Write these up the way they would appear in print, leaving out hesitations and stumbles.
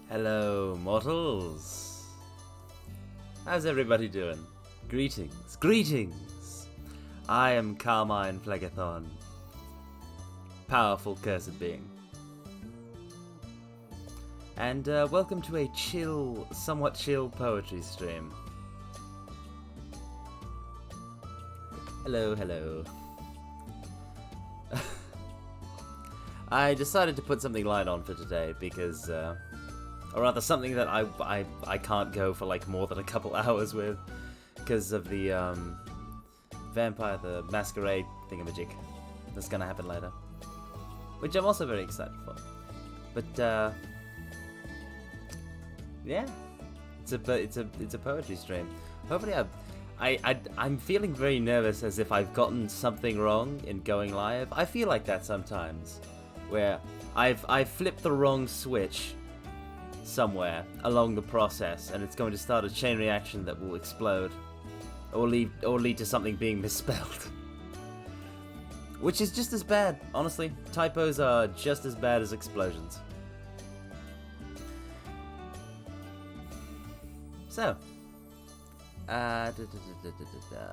Hello, mortals. How's everybody doing? Greetings, greetings. I am Carmine Phlegethon, powerful cursed being. And welcome to a chill, somewhat chill poetry stream. Hello, hello. I decided to put something light on for today because, or rather something that I can't go for like more than a couple hours with because of the Vampire the Masquerade thingamajig that's gonna happen later, which I'm also very excited for. But yeah, it's a poetry stream. Hopefully I'm feeling very nervous, as if I've gotten something wrong in going live. I feel like that sometimes, where I've flipped the wrong switch somewhere along the process, and it's going to start a chain reaction that will explode, or lead to something being misspelled, which is just as bad. Honestly, typos are just as bad as explosions. So, da, da, da, da, da, da.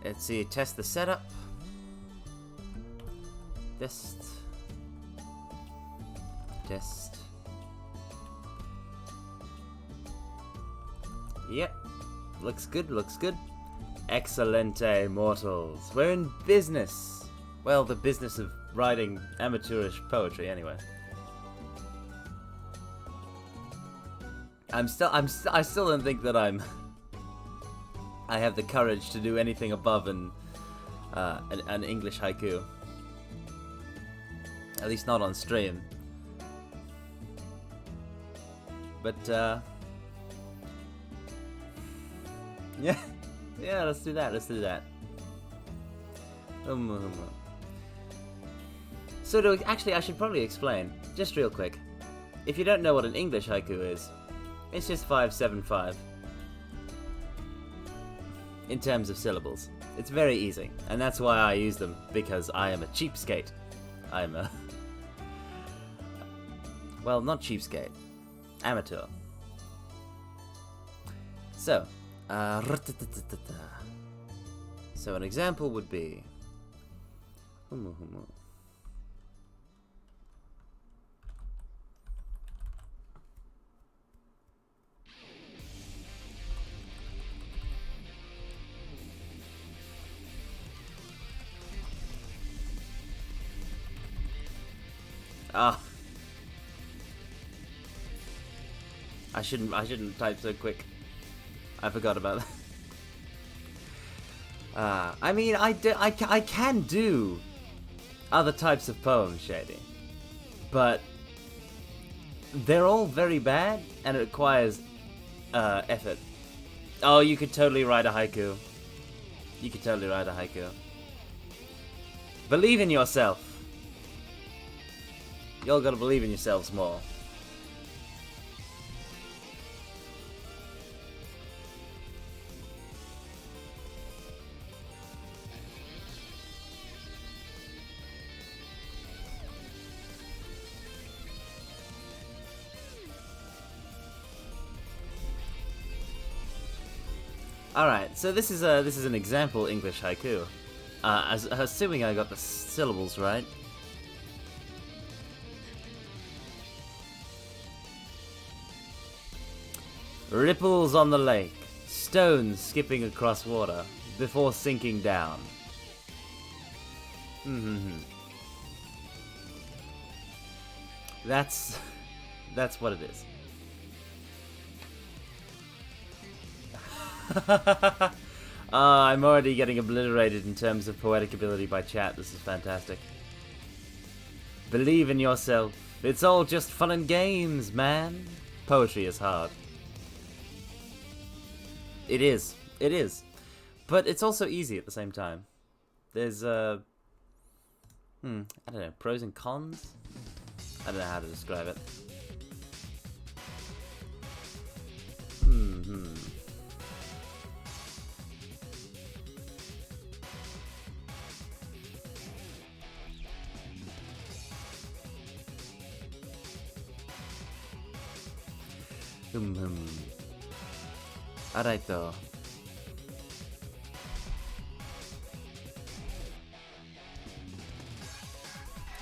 Let's see, test the setup. Test. Yep. Looks good, looks good. Excellente, mortals. We're in business. Well, the business of writing amateurish poetry, anyway. I still don't think that I have the courage to do anything above an English haiku. At least not on stream. But, yeah, let's do that. So actually, I should probably explain, just real quick. If you don't know what an English haiku is, it's just 575. In terms of syllables. It's very easy, and that's why I use them, because I am a cheapskate. I'm a... well, not cheapskate. Amateur. So, so an example would be... Ah. I shouldn't type so quick. I forgot about that. I mean, I can do other types of poems, Shady. But they're all very bad, and it requires effort. Oh, you could totally write a haiku. Believe in yourself. Y'all gotta believe in yourselves more. Alright, so this is an example English haiku. Assuming I got the syllables right. Ripples on the lake, stones skipping across water before sinking down. That's what it is. I'm already getting obliterated in terms of poetic ability by chat. This is fantastic. Believe in yourself. It's all just fun and games, man. Poetry is hard. It is. But it's also easy at the same time. There's, I don't know, pros and cons? I don't know how to describe it. Alright though.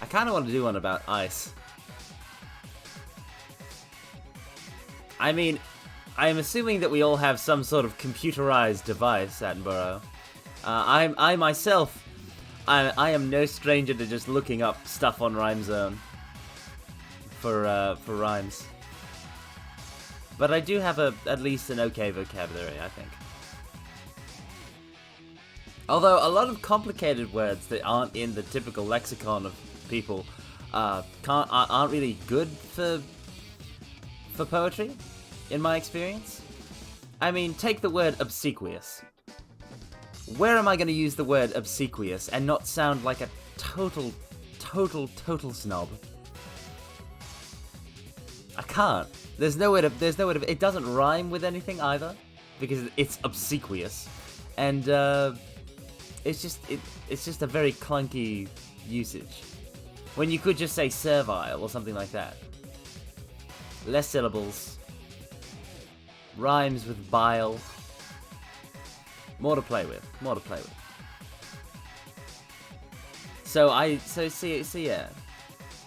I kind of want to do one about ice. I mean, I'm assuming that we all have some sort of computerized device, Attenborough. I myself, I am no stranger to just looking up stuff on RhymeZone for rhymes. But I do have at least an okay vocabulary, I think. Although a lot of complicated words that aren't in the typical lexicon of people aren't really good for poetry, in my experience. I mean, take the word obsequious. Where am I going to use the word obsequious and not sound like a total snob? I can't. There's no way to. It doesn't rhyme with anything either, because it's obsequious, and it's just a very clunky usage. When you could just say servile or something like that. Less syllables. Rhymes with bile. More to play with. More to play with. So yeah.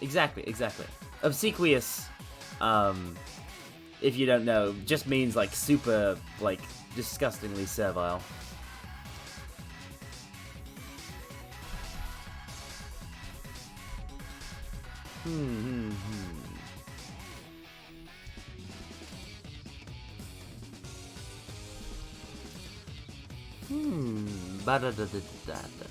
Exactly. Obsequious, if you don't know, just means like super, like, disgustingly servile. Ba-da-da-da-da-da-da.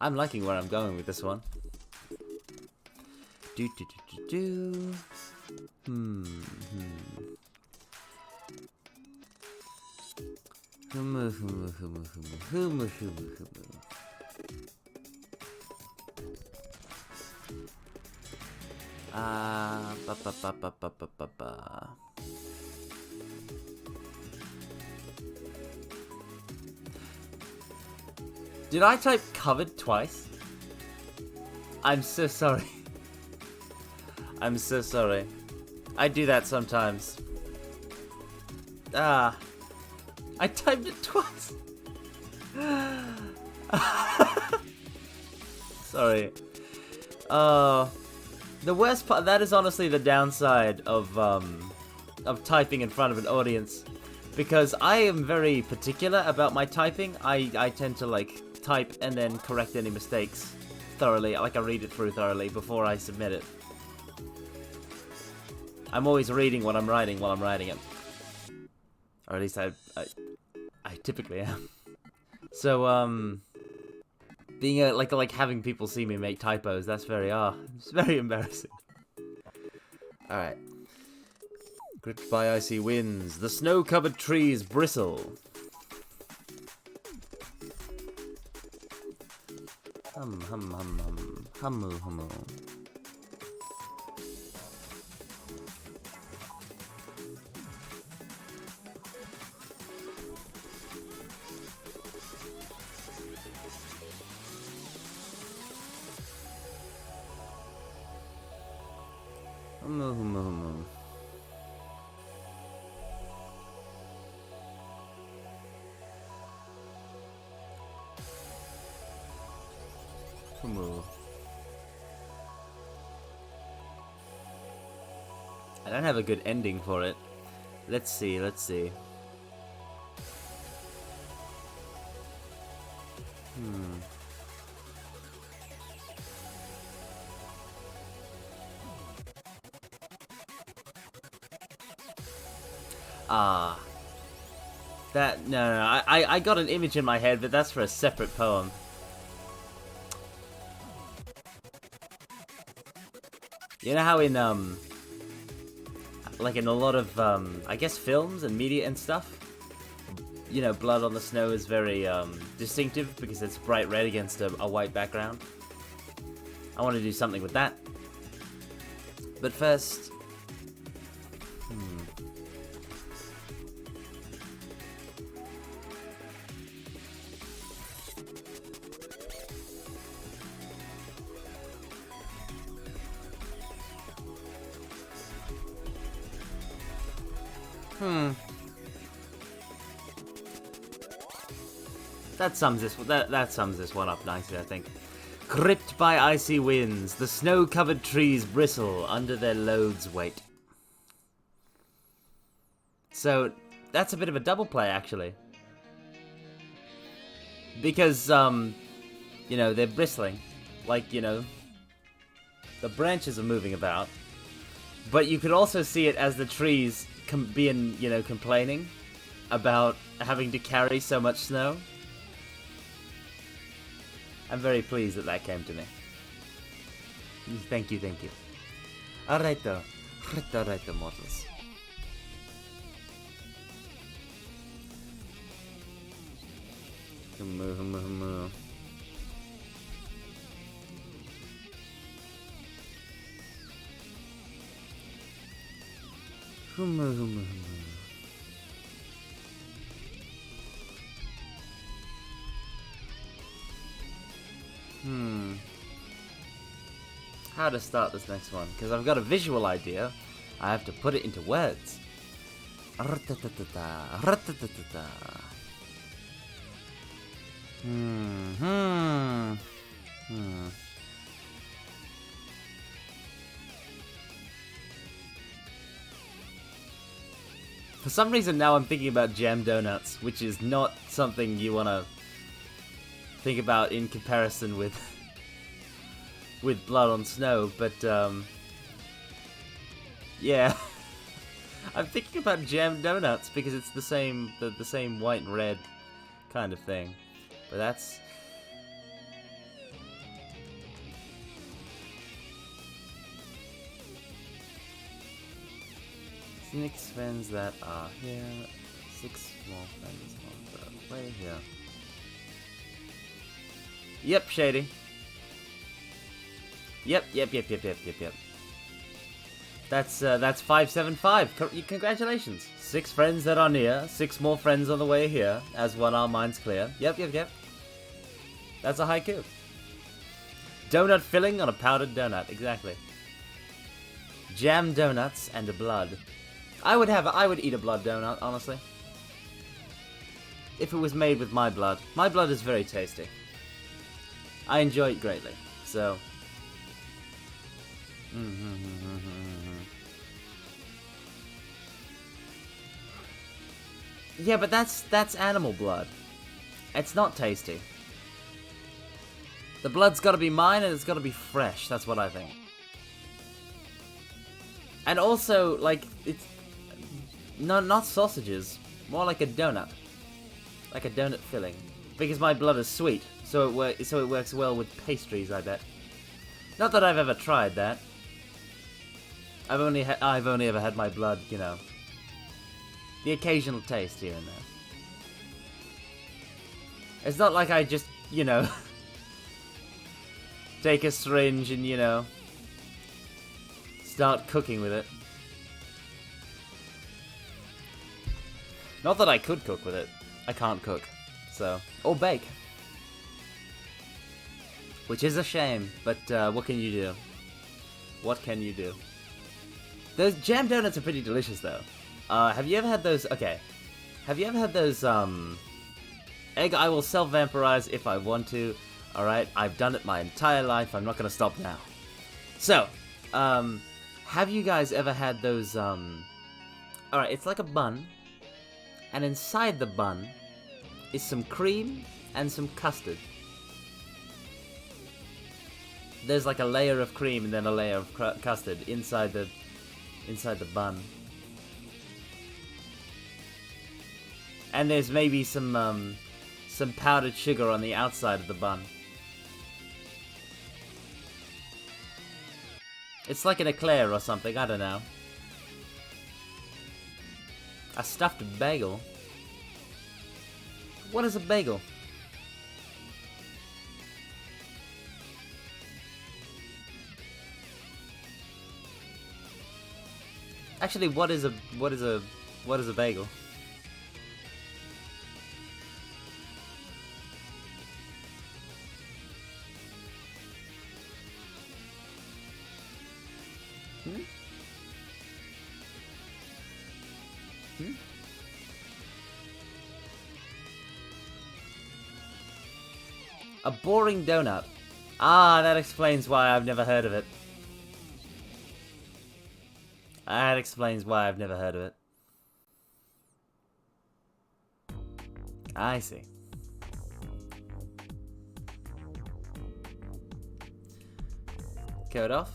I'm liking where I'm going with this one. Ba. Did I type covered twice? I'm so sorry. I'm so sorry. I do that sometimes. I typed it twice. Sorry. The worst part, that is honestly the downside of typing in front of an audience. Because I am very particular about my typing. I tend to, like, type and then correct any mistakes thoroughly. Like, I read it through thoroughly before I submit it. I'm always reading what I'm writing while I'm writing it. Or at least I typically am. So, being like having people see me make typos, that's it's very embarrassing. Alright. Gripped by icy winds, the snow-covered trees bristle. Humu. Humu. I don't have a good ending for it. Let's see. I got an image in my head, but that's for a separate poem. You know how in, like in a lot of, I guess films and media and stuff, you know, blood on the snow is very, distinctive because it's bright red against a white background. I want to do something with that. But first... That sums this one up nicely, I think. Gripped by icy winds, the snow-covered trees bristle under their load's weight. So, that's a bit of a double play, actually. Because, you know, they're bristling. Like, you know, the branches are moving about. But you could also see it as the trees being, you know, complaining about having to carry so much snow. I'm very pleased that came to me. Thank you, thank you. Alrighto. Alrighto, mortals. Humu. How to start this next one? Because I've got a visual idea. I have to put it into words. For some reason now I'm thinking about jam donuts, which is not something you want to think about in comparison with blood on snow, but yeah. I'm thinking about jam donuts because it's the same white and red kind of thing. But that's six friends that are here, 6 more friends on the way here. Yep, Shady. Yep. That's 575. Congratulations. 6 friends that are near, 6 more friends on the way here, as one our minds clear. Yep. That's a haiku. Donut filling on a powdered donut, exactly. Jam donuts and a blood. I would eat a blood donut, honestly. If it was made with my blood. My blood is very tasty. I enjoy it greatly, so... Yeah, but that's animal blood. It's not tasty. The blood's gotta be mine and it's gotta be fresh, that's what I think. And also, like, it's... not sausages, more like a donut. Like a donut filling. Because my blood is sweet, so it works well with pastries, I bet. Not that I've ever tried that. I've only ever had my blood, you know, the occasional taste here and there. It's not like I just, you know, take a syringe and, you know, start cooking with it. Not that I could cook with it. I can't cook, so... Or bake. Which is a shame, but what can you do? What can you do? Those jam donuts are pretty delicious, though. Have you ever had those... Okay. Have you ever had those, egg I will self-vampirize if I want to. Alright, I've done it my entire life. I'm not gonna stop now. So, have you guys ever had those, Alright, it's like a bun. And inside the bun is some cream and some custard. There's like a layer of cream and then a layer of custard inside the bun. And there's maybe some powdered sugar on the outside of the bun. It's like an eclair or something, I don't know. A stuffed bagel? What is a bagel? Actually, what is a bagel? A boring donut. Ah, that explains why I've never heard of it. That explains why I've never heard of it. I see. Code off.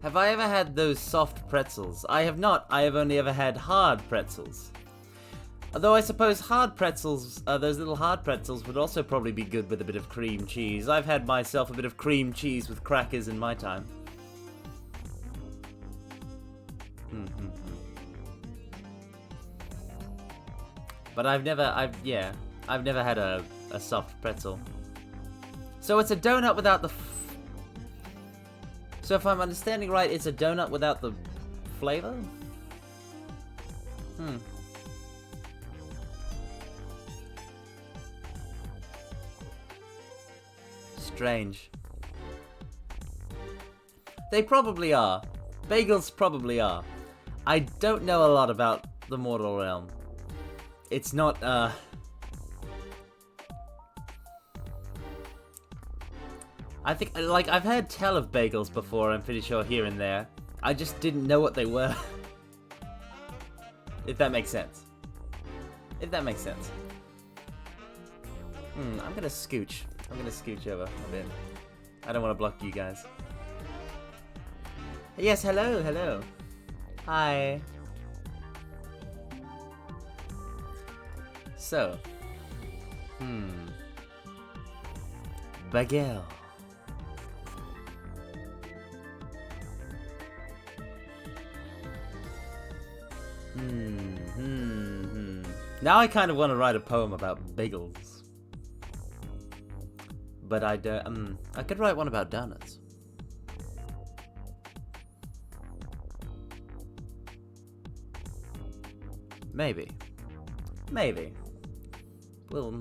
Have I ever had those soft pretzels? I have not. I have only ever had hard pretzels. Although I suppose hard pretzels, those little hard pretzels would also probably be good with a bit of cream cheese. I've had myself a bit of cream cheese with crackers in my time. But I've never had a soft pretzel. So it's a donut without the... So if I'm understanding right, it's a donut without the flavor? Strange. They probably are. Bagels probably are. I don't know a lot about the mortal realm. It's not, I think, like, I've heard tell of bagels before, I'm pretty sure, here and there. I just didn't know what they were. If that makes sense. If that makes sense. I'm gonna scooch. I'm gonna scooch over a bit. I don't want to block you guys. Yes, hello, hello. Hi. So. Bagel. Now I kind of want to write a poem about bagels. But I don't, I could write one about donuts. Maybe. Maybe. Well,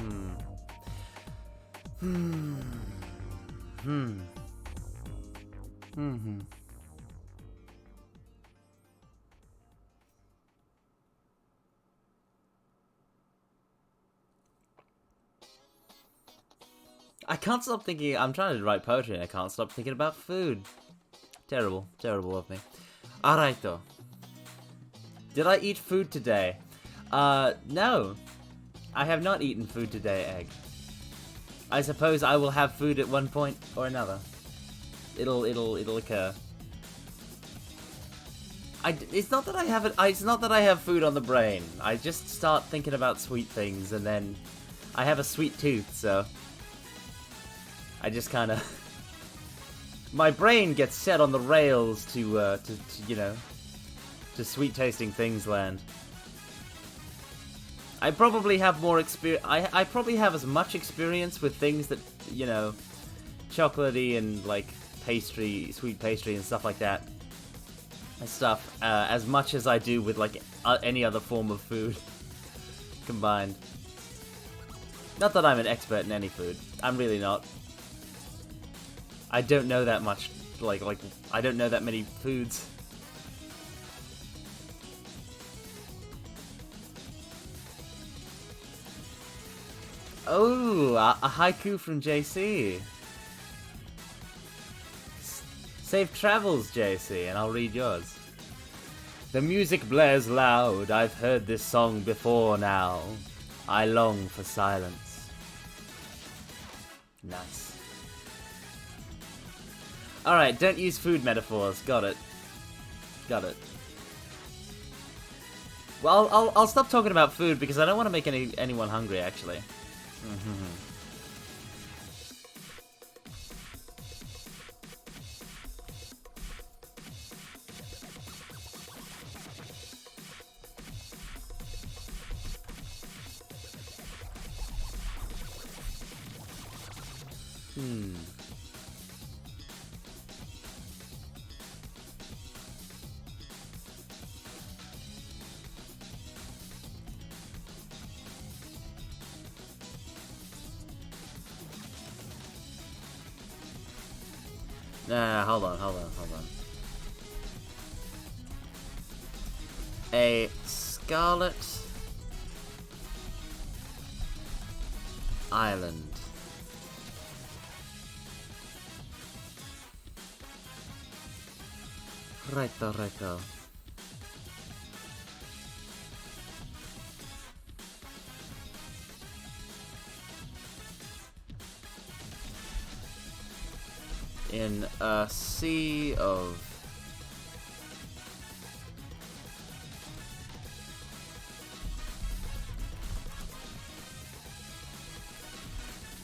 I can't stop thinking. I'm trying to write poetry and I can't stop thinking about food. Terrible. Terrible of me. Alright though. Did I eat food today? No. I have not eaten food today, Egg. I suppose I will have food at one point or another. It'll occur. It's not that I have it's not that I have food on the brain. I just start thinking about sweet things and then I have a sweet tooth, so I just kind of my brain gets set on the rails to you know, to sweet tasting things land. I probably have more experience. I probably have as much experience with things that, you know, chocolatey and like pastry, sweet pastry and stuff like that, as much as I do with like any other form of food combined. Not that I'm an expert in any food. I'm really not. I don't know that much. Like I don't know that many foods. Oh, a haiku from JC. Safe travels, JC, and I'll read yours. The music blares loud, I've heard this song before now. I long for silence. Nice. Alright, don't use food metaphors. Got it. Got it. Well, I'll stop talking about food because I don't want to make anyone hungry, actually. Hold on. A Scarlet Island. Righto. In a sea of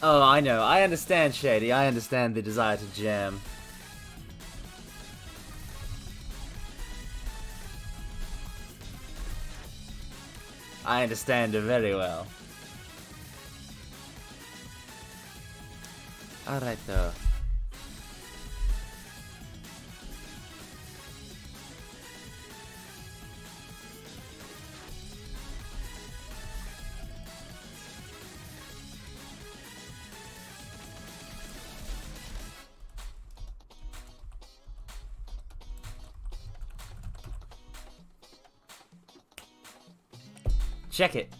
Oh, I know. I understand, Shady. I understand the desire to jam. I understand it very well. Alright, though. Check it.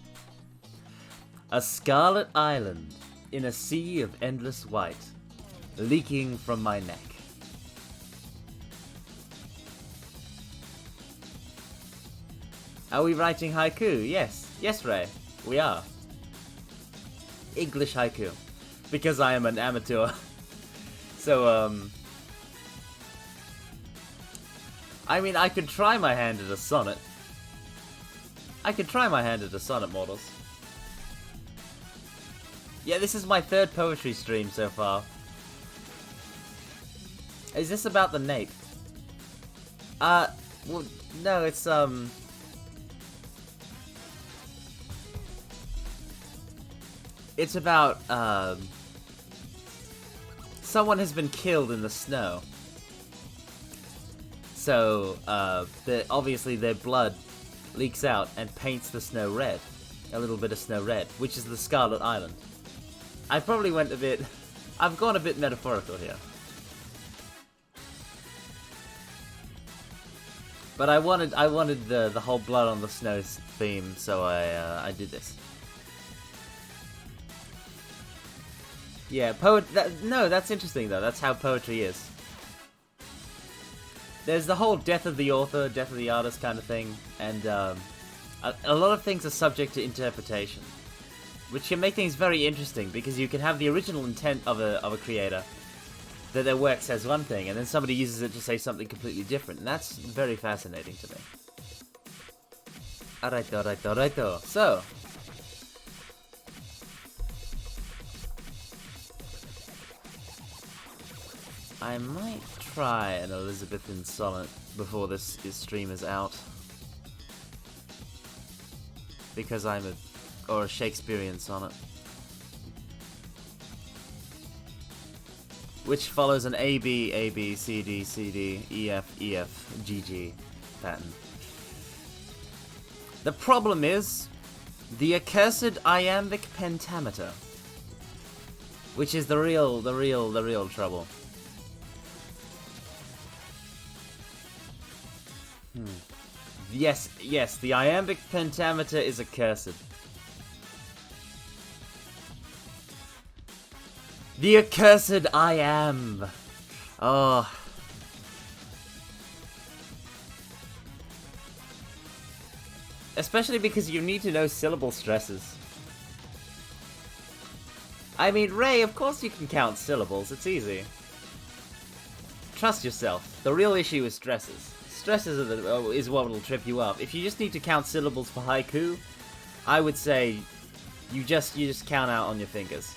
A scarlet island in a sea of endless white, leaking from my neck. Are we writing haiku? Yes. Yes, Ray. We are. English haiku. Because I am an amateur. So, I mean, I could try my hand at a sonnet. Mortals. Yeah, this is my third poetry stream so far. Is this about the nape? Well, no, it's, it's about, someone has been killed in the snow. So, obviously their blood leaks out and paints the snow red. A little bit of snow red, which is the Scarlet Island. I probably went a bit... I've gone a bit metaphorical here. But I wanted the whole blood on the snow theme, so I did this. Yeah, no, that's interesting though. That's how poetry is. There's the whole death of the author, death of the artist kind of thing, and a lot of things are subject to interpretation, which can make things very interesting because you can have the original intent of a creator, that their work says one thing, and then somebody uses it to say something completely different, and that's very fascinating to me. Alrighto. So, I might try an Elizabethan sonnet before this stream is out. Because or a Shakespearean sonnet. Which follows an A, B, C, D, E, F, G, G pattern. The problem is the accursed iambic pentameter. Which is the real trouble. Yes, the iambic pentameter is accursed. The accursed iamb. Oh. Especially because you need to know syllable stresses. I mean, Ray, of course you can count syllables, it's easy. Trust yourself. The real issue is stresses. Stresses is what will trip you up. If you just need to count syllables for haiku, I would say you just count out on your fingers,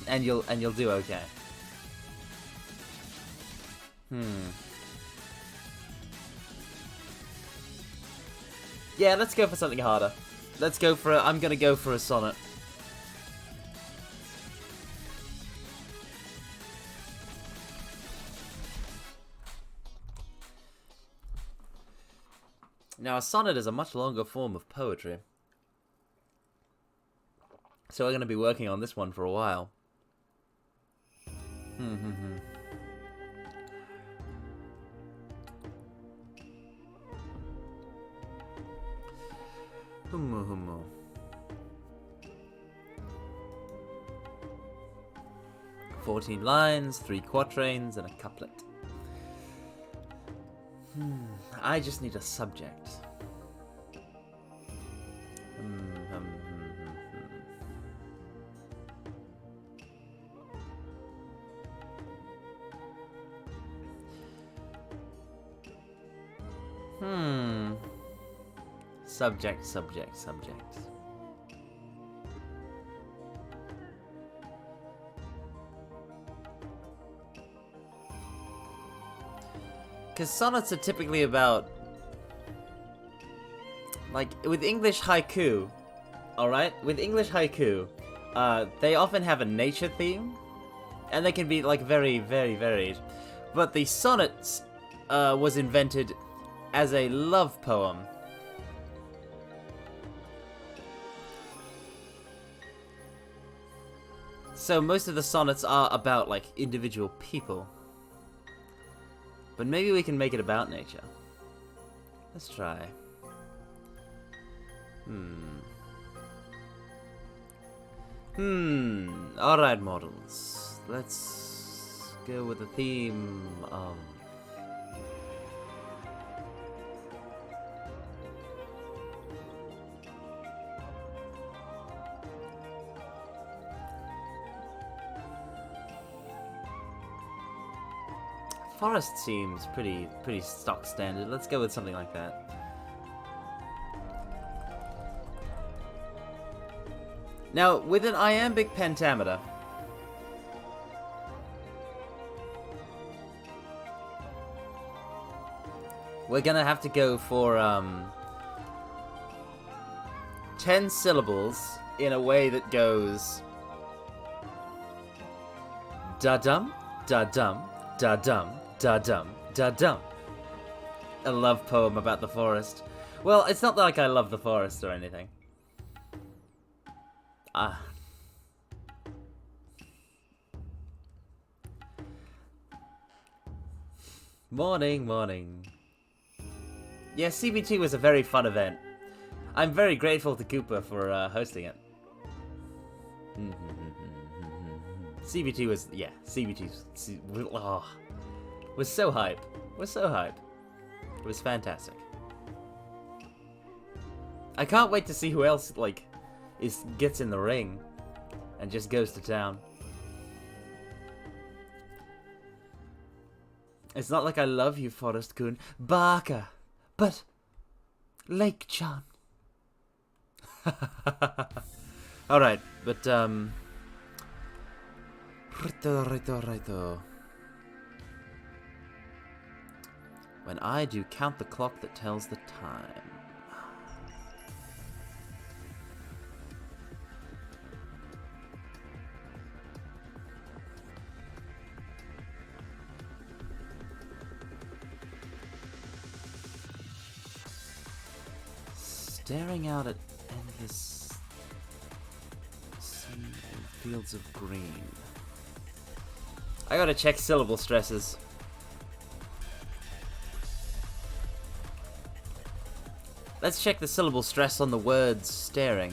and you'll do okay. Yeah, let's go for something harder. I'm gonna go for a sonnet. Now, a sonnet is a much longer form of poetry. So we're going to be working on this one for a while. Humu. 14 lines, 3 quatrains, and a couplet. I just need a subject. Subject. Because sonnets are typically about... Like, with English haiku, alright? With English haiku, they often have a nature theme, and they can be, like, very, very varied. But the sonnet was invented as a love poem. So most of the sonnets are about, like, individual people. But maybe we can make it about nature. Let's try. Alright, models. Let's go with the theme of... Forest seems pretty stock standard. Let's go with something like that. Now, with an iambic pentameter, we're gonna have to go for 10 syllables in a way that goes da-dum, da-dum, da-dum, da-dum, da-dum. A love poem about the forest. Well, it's not like I love the forest or anything. Morning, morning. Yeah, CBT was a very fun event. I'm very grateful to Koopa for hosting it. CBT was, yeah, CBT was so hype. Was so hype. It was fantastic. I can't wait to see who else, like, gets in the ring and just goes to town. It's not like I love you, Forest-kun, Baka, but Lake-chan. Alright, but, Rito. When I do count the clock that tells the time. Staring out at endless sea and fields of green. I gotta check syllable stresses. Let's check the syllable stress on the words staring.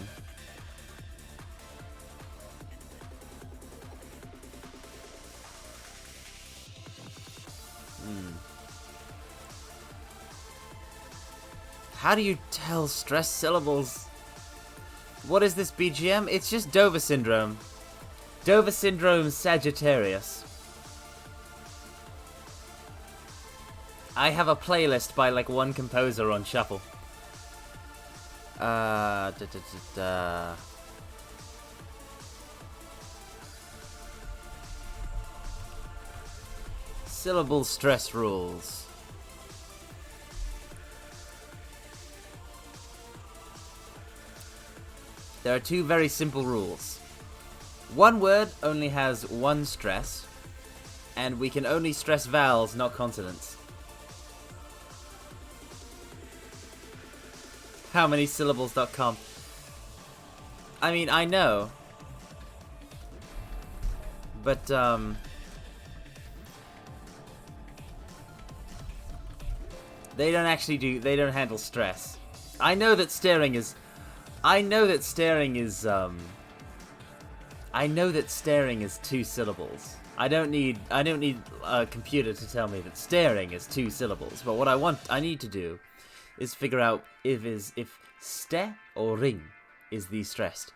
How do you tell stress syllables? What is this BGM? It's just Dova Syndrome. Dova Syndrome Sagittarius. I have a playlist by like one composer on shuffle. Syllable stress rules. There are two very simple rules. One word only has one stress, and we can only stress vowels, not consonants. HowManySyllables.com. I mean, I know. But, they don't handle stress. I know that staring is two syllables. I don't need a computer to tell me that staring is two syllables. But what I need to do is figure out if ste or ring is the stressed.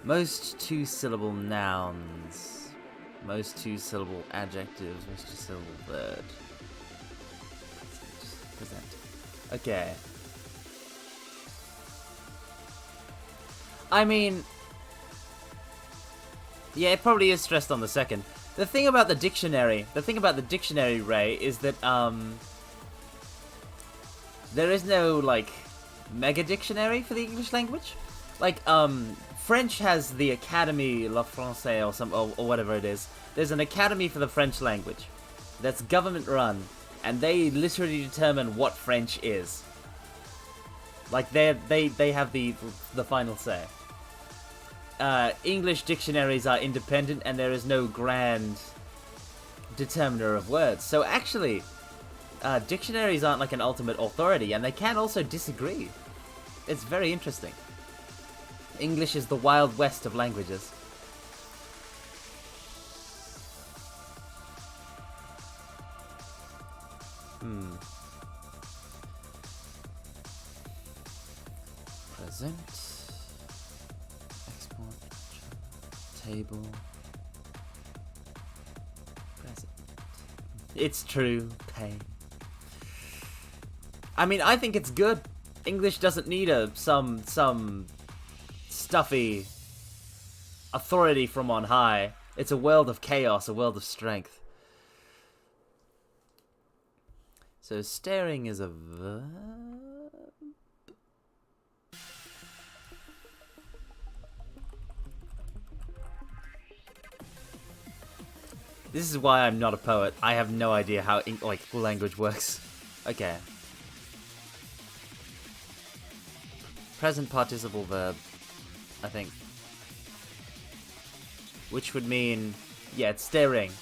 Most two-syllable nouns. Most two-syllable adjectives. Most two-syllable verb. Present. Okay. I mean, yeah, it probably is stressed on the second. The thing about the dictionary, Ray, is that there is no like mega dictionary for the English language. Like French has the Académie La Française or whatever it is. There's an academy for the French language that's government run, and they literally determine what French is. Like they have the final say. English dictionaries are independent, and there is no grand determiner of words. So actually, dictionaries aren't like an ultimate authority, and they can also disagree. It's very interesting. English is the Wild West of languages. Present. Export. Table. Present. It's true. Pain. I mean, I think it's good. English doesn't need some stuffy authority from on high. It's a world of chaos, a world of strength. So staring is a verb. This is why I'm not a poet. I have no idea how language works. Okay. Present participle verb, I think. Which would mean, yeah, it's staring.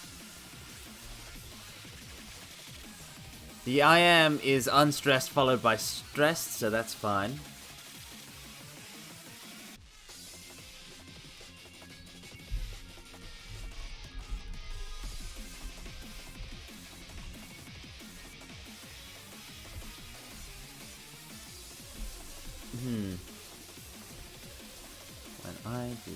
The I am is unstressed followed by stressed, so that's fine. When I do...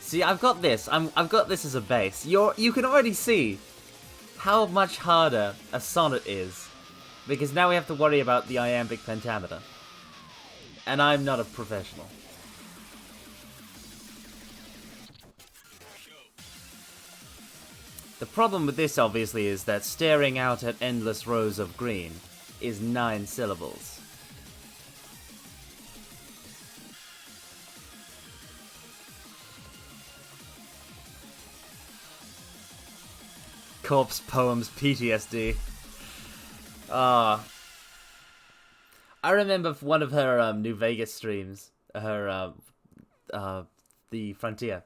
See, I've got this. I've got this as a base. You can already see how much harder a sonnet is, because now we have to worry about the iambic pentameter. And I'm not a professional. The problem with this, obviously, is that staring out at endless rows of green is 9 syllables. Corpse Poems PTSD. I remember one of her New Vegas streams, her the Frontier,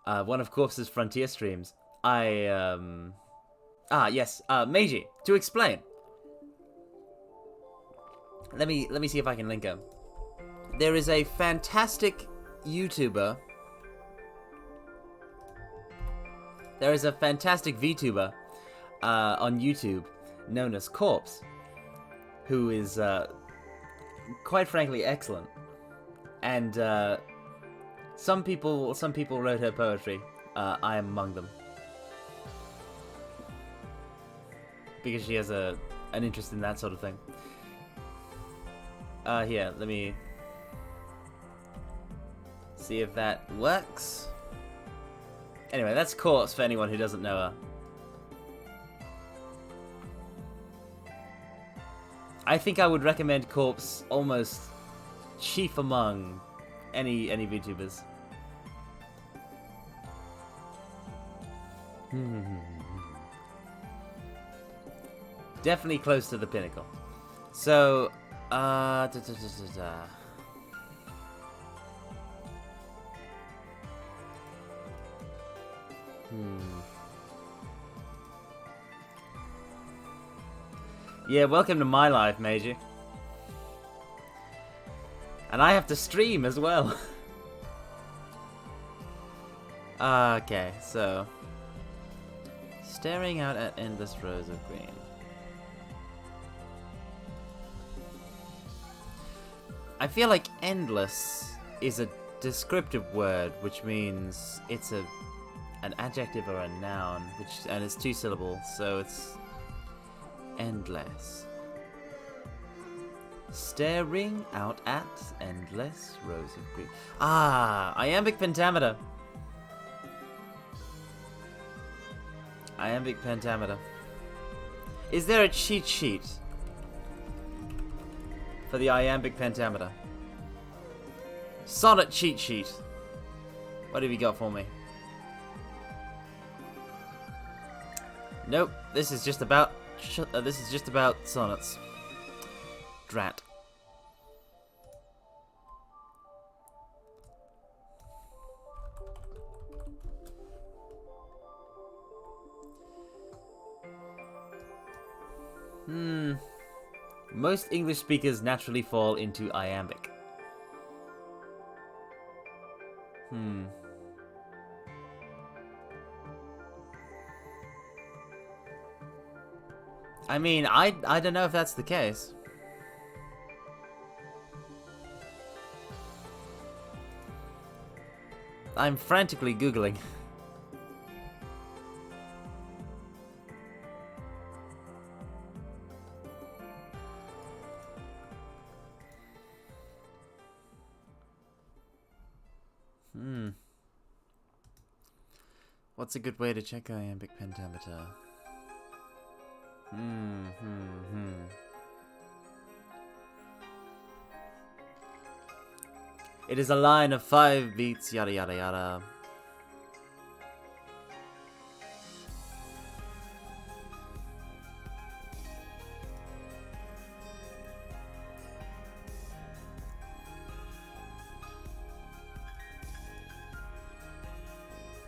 one of Corpse's Frontier streams. Meiji, to explain. Let me see if I can link her. There is a fantastic YouTuber. There is a fantastic VTuber on YouTube known as Corpse, who is quite frankly excellent. And some people wrote her poetry. I am among them, because she has an interest in that sort of thing. Here, let me see if that works. Anyway, that's Corpse for anyone who doesn't know her. I think I would recommend Corpse almost chief among any VTubers. Definitely close to the pinnacle. So, Yeah, welcome to my life, Meiji. And I have to stream as well. Okay, so... staring out at endless rows of green. I feel like endless is a descriptive word, which means it's an adjective or a noun, and it's 2 syllables, so it's endless. Staring out at endless rows of green. Ah, iambic pentameter. Iambic pentameter. Is there a cheat sheet for the iambic pentameter? Sonnet cheat sheet. What have you got for me? Nope. This is just about sonnets. Drat. Most English speakers naturally fall into iambic. I mean, I don't know if that's the case. I'm frantically Googling. What's a good way to check iambic pentameter? It is a line of 5 beats, yada yada yada.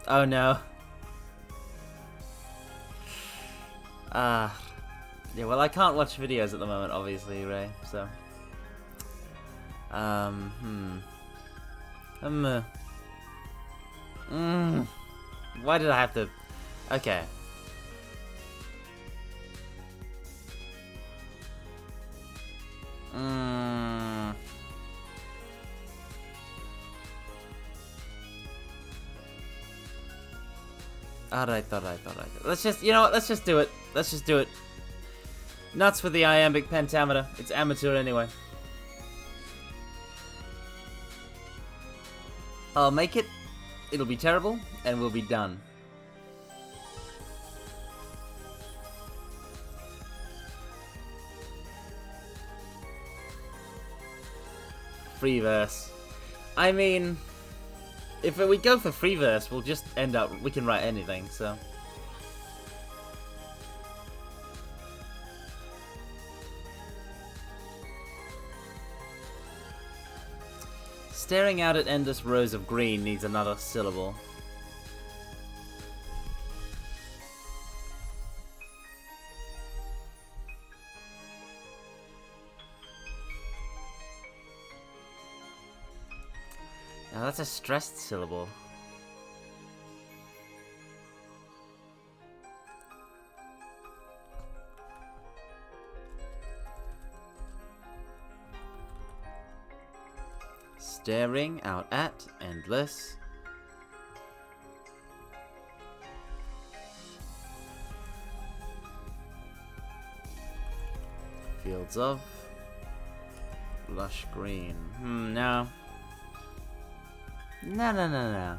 Oh no. Yeah, well, I can't watch videos at the moment, obviously, Ray, so. Why did I have to? Okay. Alright. Let's just, you know what, let's just do it. Let's just do it. Nuts with the iambic pentameter. It's amateur anyway. I'll make it. It'll be terrible, and we'll be done. Free verse. I mean, if we go for free verse, we'll just end up, we can write anything, so. Staring out at endless rows of green needs another syllable. Now that's a stressed syllable. Staring out at endless. Fields of lush green. No. No.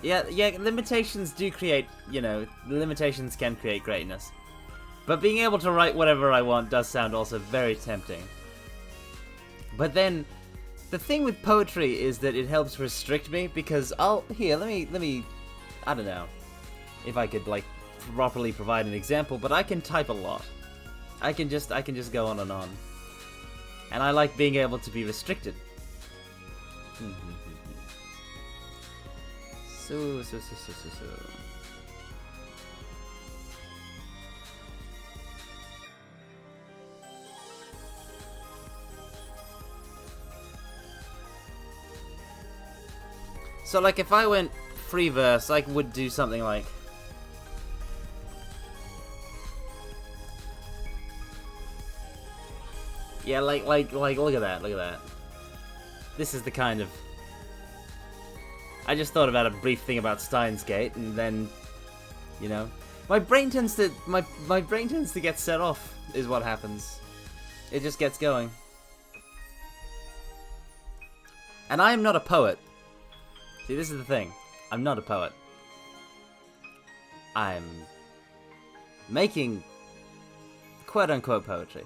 Yeah, limitations do create, limitations can create greatness. But being able to write whatever I want does sound also very tempting. But then, the thing with poetry is that it helps restrict me, because let me, I don't know if I could, properly provide an example, but I can type a lot. I can just go on and on. And I like being able to be restricted. So. So, if I went free verse, I would do something like... Yeah, like, look at that. This is the kind of... I just thought about a brief thing about Steins Gate, and then, you know... My brain tends to get set off, is what happens. It just gets going. And I am not a poet. See, this is the thing. I'm not a poet. I'm making quote-unquote poetry.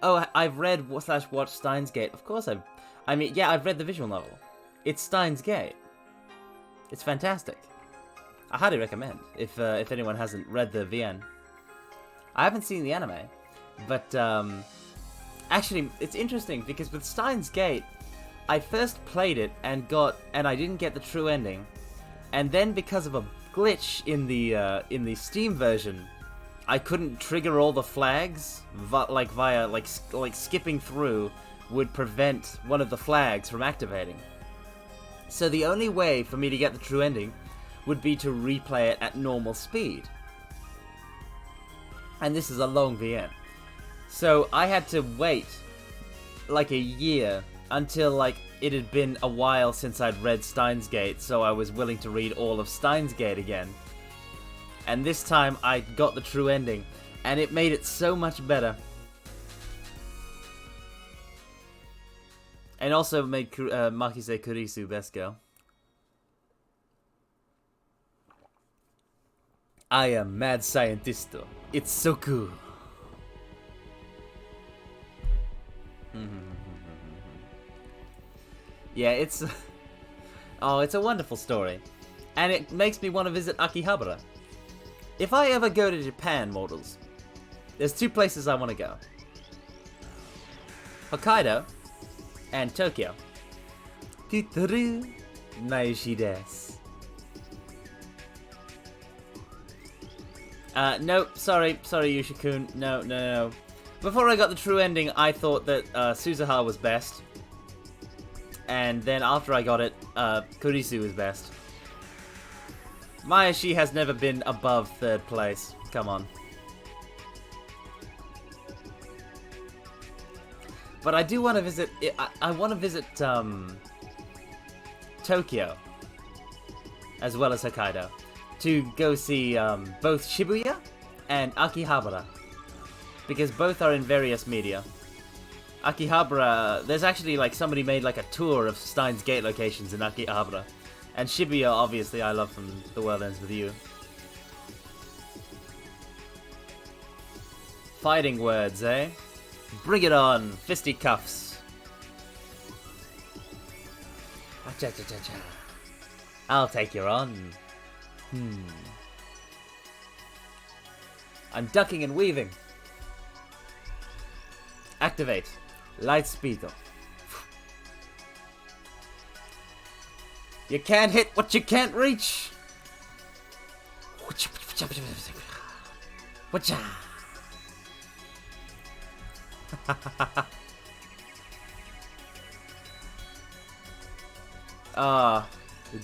Oh, I've read / watched Steins Gate. Of course I've read the visual novel. It's Steins Gate. It's fantastic. I highly recommend, if anyone hasn't read the VN. I haven't seen the anime, but actually, it's interesting, because with Steins Gate, I first played it and I didn't get the true ending, and then because of a glitch in the Steam version, I couldn't trigger all the flags via skipping through would prevent one of the flags from activating. So the only way for me to get the true ending would be to replay it at normal speed. And this is a long VN. So I had to wait like a year until it had been a while since I'd read Steins Gate, so I was willing to read all of Steins Gate again. And this time I got the true ending, and it made it so much better. And also made Makise Kurisu best girl. I am mad scientisto. It's so cool. Yeah, it's a wonderful story. And it makes me want to visit Akihabara. If I ever go to Japan, mortals, there's two places I want to go. Hokkaido and Tokyo. Tutaru naishi desu. No, sorry, Yusha-kun. No. Before I got the true ending, I thought that Suzuha was best. And then after I got it, Kurisu was best. Mayashi has never been above third place. Come on. But I do want to visit... I want to visit Tokyo. As well as Hokkaido. To go see both Shibuya and Akihabara, because both are in various media. Akihabara, there's actually somebody made a tour of Steins Gate locations in Akihabara, and Shibuya, obviously, I love from The World Ends With You. Fighting words, eh? Bring it on, fisticuffs. I'll take you on. I'm ducking and weaving. Activate. Light speed. You can't hit what you can't reach.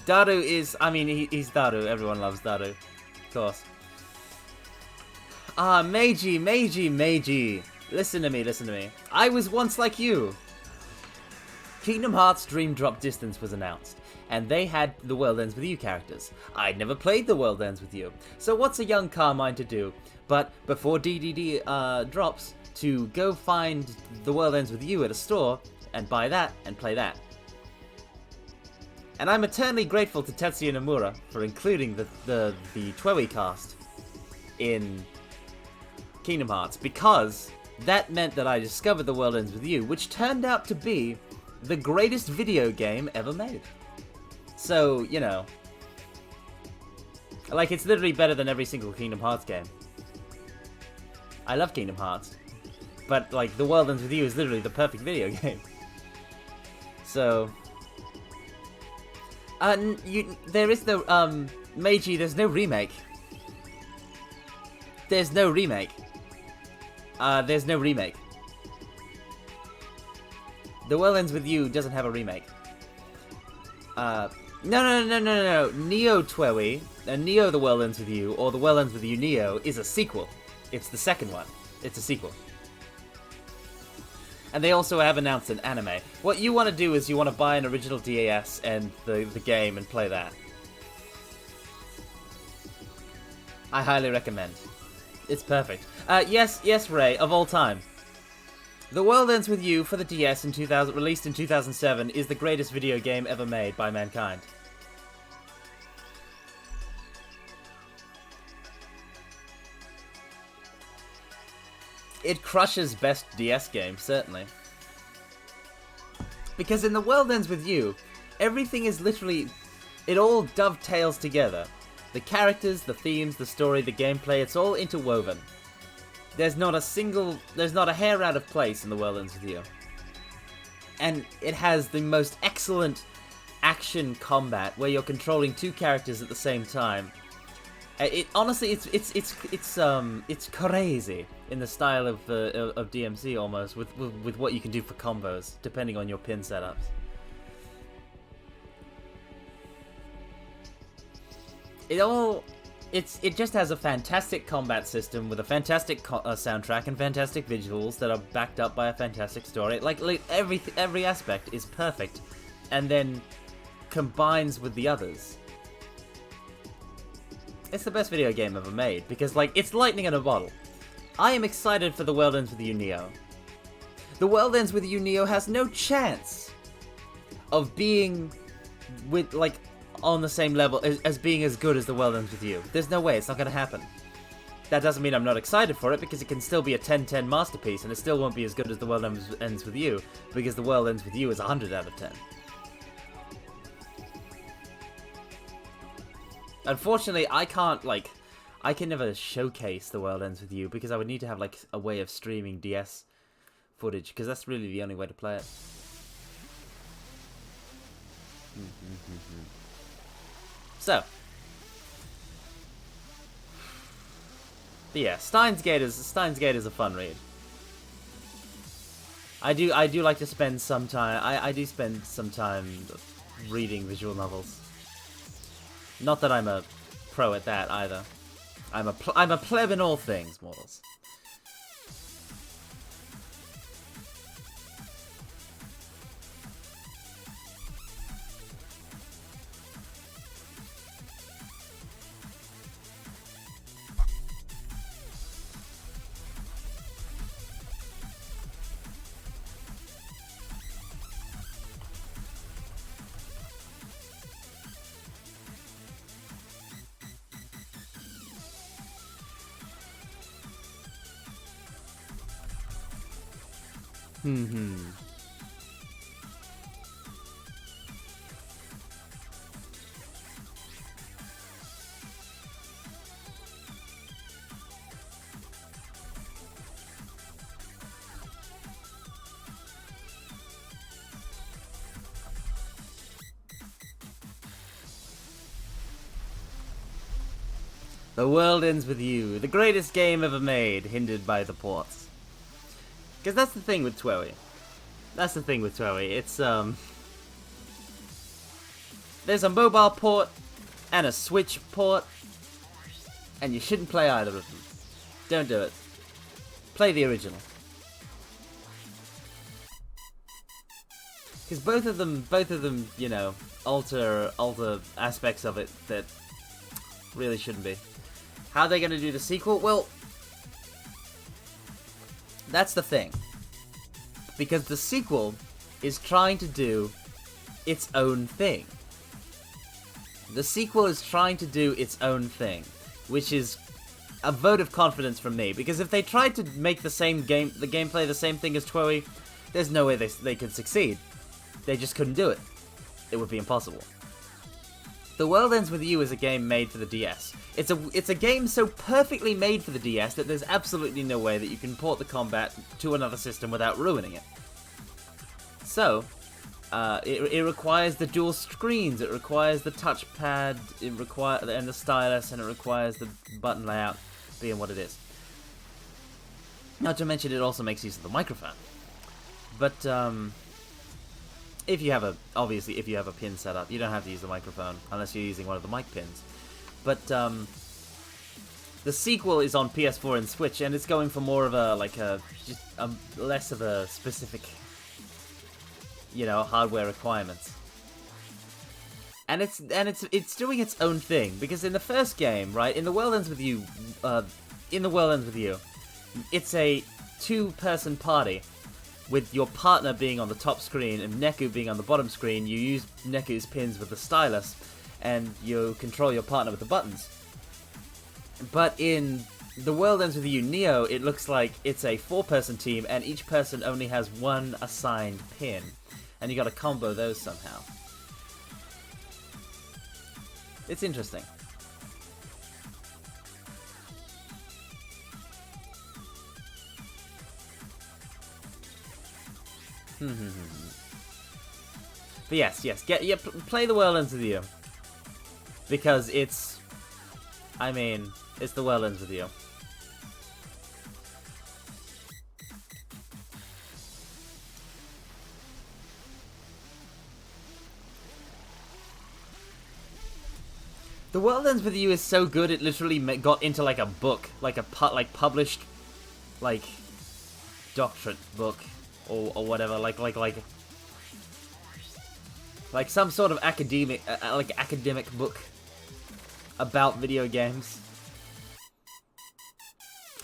Daru is... he's Daru. Everyone loves Daru. Of course. Meiji. Listen to me. I was once like you. Kingdom Hearts Dream Drop Distance was announced, and they had The World Ends With You characters. I'd never played The World Ends With You, so what's a young Carmine to do but, before DDD drops, to go find The World Ends With You at a store, and buy that, and play that. And I'm eternally grateful to Tetsuya Nomura for including the Twelve cast in Kingdom Hearts, because that meant that I discovered The World Ends With You, which turned out to be the greatest video game ever made. So, you know, it's literally better than every single Kingdom Hearts game. I love Kingdom Hearts, but The World Ends With You is literally the perfect video game. So, there is no, Meiji, there's no remake. There's no remake. The World Ends With You doesn't have a remake. No. Neo Twewy, and Neo The World Ends With You, or The World Ends With You Neo, is a sequel. It's the second one. It's a sequel. And they also have announced an anime. What you want to do is you want to buy an original DAS and the game and play that. I highly recommend. It's perfect. Yes, Ray, of all time. The World Ends With You for the DS in released in 2007 is the greatest video game ever made by mankind. It crushes best DS game, certainly. Because in The World Ends With You, everything is literally... It all dovetails together. The characters, the themes, the story, the gameplay, it's all interwoven. There's not a hair out of place in The World Ends With You. And it has the most excellent action combat where you're controlling two characters at the same time. It honestly, it's crazy in the style of DMC almost, with what you can do for combos depending on your pin setups. It just has a fantastic combat system with a fantastic soundtrack and fantastic visuals that are backed up by a fantastic story. Like every aspect is perfect, and then combines with the others. It's the best video game ever made because, like, it's lightning in a bottle. I am excited for The World Ends With You Neo. The World Ends With You Neo has no chance of being on the same level as being as good as The World Ends With You. There's no way, it's not going to happen. That doesn't mean I'm not excited for it, because it can still be a 10/10 masterpiece, and it still won't be as good as The World Ends With You, because The World Ends With You is 100 out of 10. Unfortunately, I can never showcase The World Ends With You, because I would need to have, like, a way of streaming DS footage, because that's really the only way to play it. So, but yeah, Steins Gate is a fun read. I do like to spend some time. I do spend some time reading visual novels. Not that I'm a pro at that either. I'm a pleb in all things, mortals. The World Ends With You, the greatest game ever made, hindered by the ports. Because that's the thing with Twoey. It's, there's a mobile port and a Switch port, and you shouldn't play either of them. Don't do it. Play the original. Because both of them, you know, alter aspects of it that really shouldn't be. How are they going to do the sequel? Well, that's the thing. Because the sequel is trying to do its own thing. The sequel is trying to do its own thing, which is a vote of confidence from me. Because if they tried to make the gameplay the same thing as Twoey, there's no way they could succeed. They just couldn't do it. It would be impossible. The World Ends With You is a game made for the DS. It's a game so perfectly made for the DS that there's absolutely no way that you can port the combat to another system without ruining it. So, it requires the dual screens, it requires the touchpad, and the stylus, and it requires the button layout being what it is. Not to mention, it also makes use of the microphone. But If you have a, obviously, if you have a pin set up, you don't have to use the microphone unless you're using one of the mic pins. But the sequel is on PS4 and Switch, and it's going for more of a just less of a specific, hardware requirements. And it's doing its own thing, because in the first game, right, in The World Ends With You, it's a two-person party, with your partner being on the top screen and Neku being on the bottom screen. You use Neku's pins with the stylus, and you control your partner with the buttons. But in The World Ends With You Neo, it looks like it's a four-person team, and each person only has one assigned pin, and you gotta combo those somehow. It's interesting. But yes, play The World Ends With You. Because it's The World Ends With You. The World Ends With You is so good, it literally got into like a book, like a published, like, doctorate book, or whatever, like some sort of academic book about video games.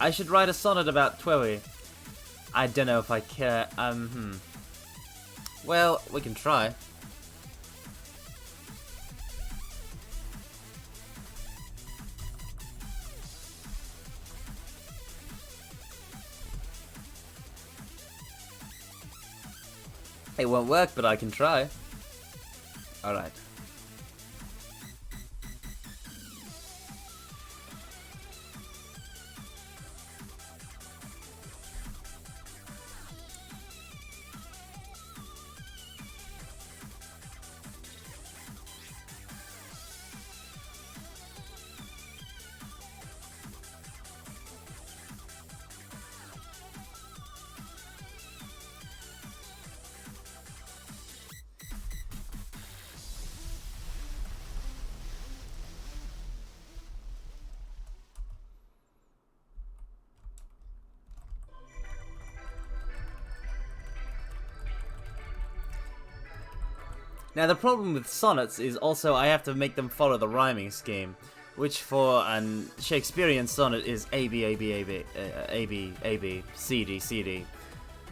I should write a sonnet about Twoey. I don't know if I care. Well, we can try. It won't work, but I can try. Alright. Now the problem with sonnets is also I have to make them follow the rhyming scheme, which for an Shakespearean sonnet is A B A B A B A B A B C D C D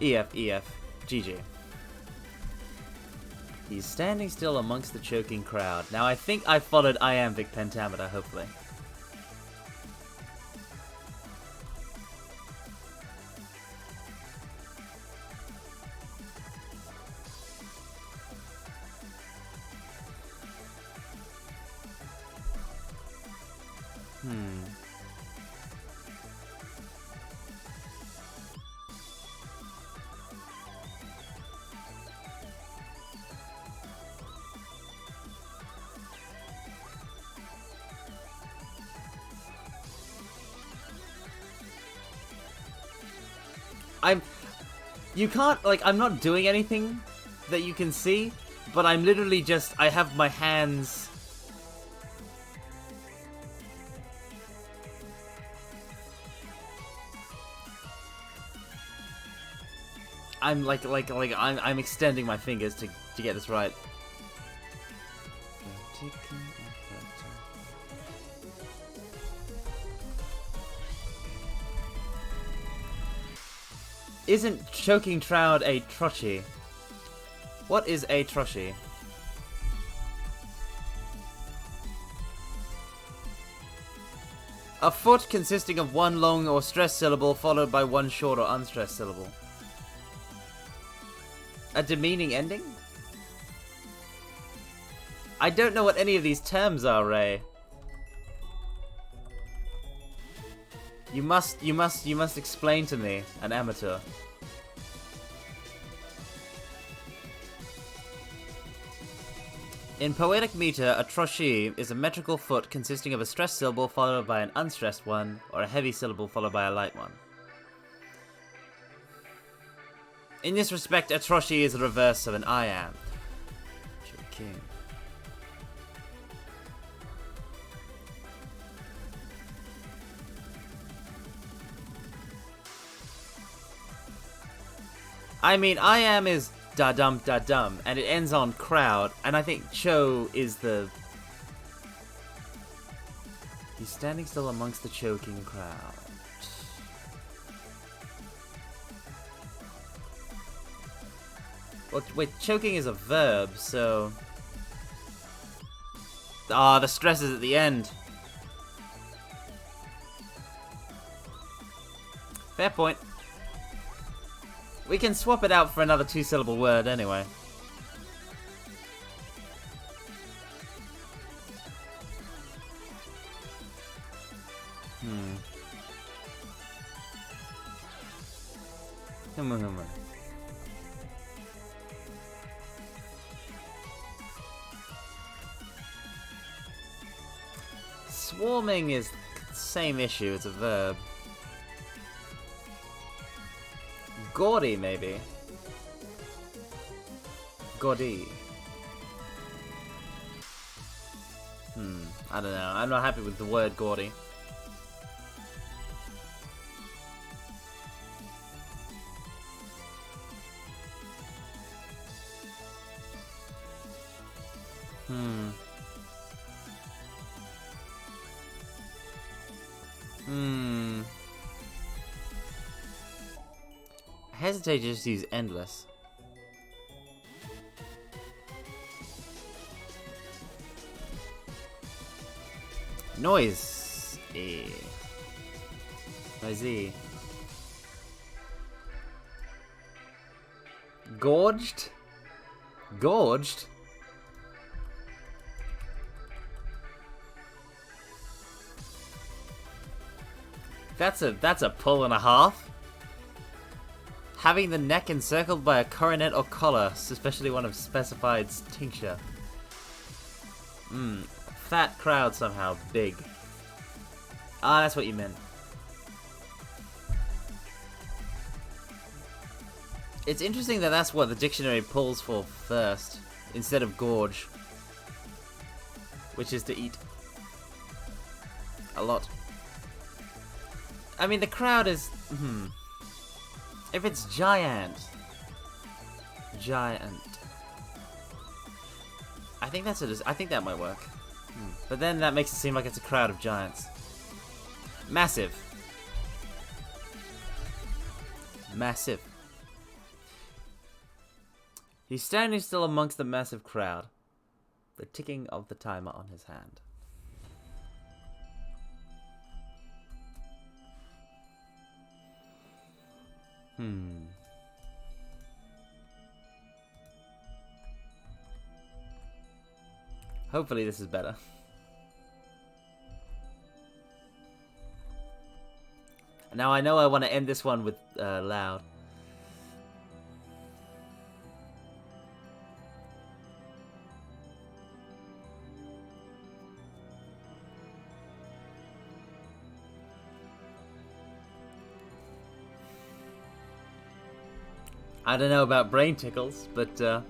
E F E F G G. He's standing still amongst the choking crowd. Now I think I followed iambic pentameter, hopefully. You can't, I'm not doing anything that you can see, but I'm literally just, I have my hands... I'm I'm extending my fingers to get this right. Isn't choking trout a trochy? What is a trochy? A foot consisting of one long or stressed syllable followed by one short or unstressed syllable. A demeaning ending? I don't know what any of these terms are, Ray. You must explain to me, an amateur. In poetic meter, a trochy is a metrical foot consisting of a stressed syllable followed by an unstressed one, or a heavy syllable followed by a light one. In this respect, a trochy is the reverse of an iamb. king. I mean, I am is da-dum da-dum, and it ends on crowd, and I think Cho is the... He's standing still amongst the choking crowd. Well, wait, choking is a verb, so... Ah, the stress is at the end. Fair point. We can swap it out for another two-syllable word anyway. Humor. Swarming is the same issue, it's a verb. Gaudy, maybe. Gaudy. I don't know. I'm not happy with the word gaudy. I hesitate to just use endless. Noise. Noisy. Gorged? Gorged? That's a pull and a half. Having the neck encircled by a coronet or collar, especially one of specified tincture. Fat crowd somehow, big. Ah, that's what you meant. It's interesting that that's what the dictionary pulls for first, instead of gorge. Which is to eat. A lot. I mean, the crowd is... If it's giant. I think that's it. I think that might work. But then that makes it seem like it's a crowd of giants. Massive. Massive. He's standing still amongst the massive crowd. The ticking of the timer on his hand. Hopefully this is better. Now I know I want to end this one with loud. I don't know about brain tickles, but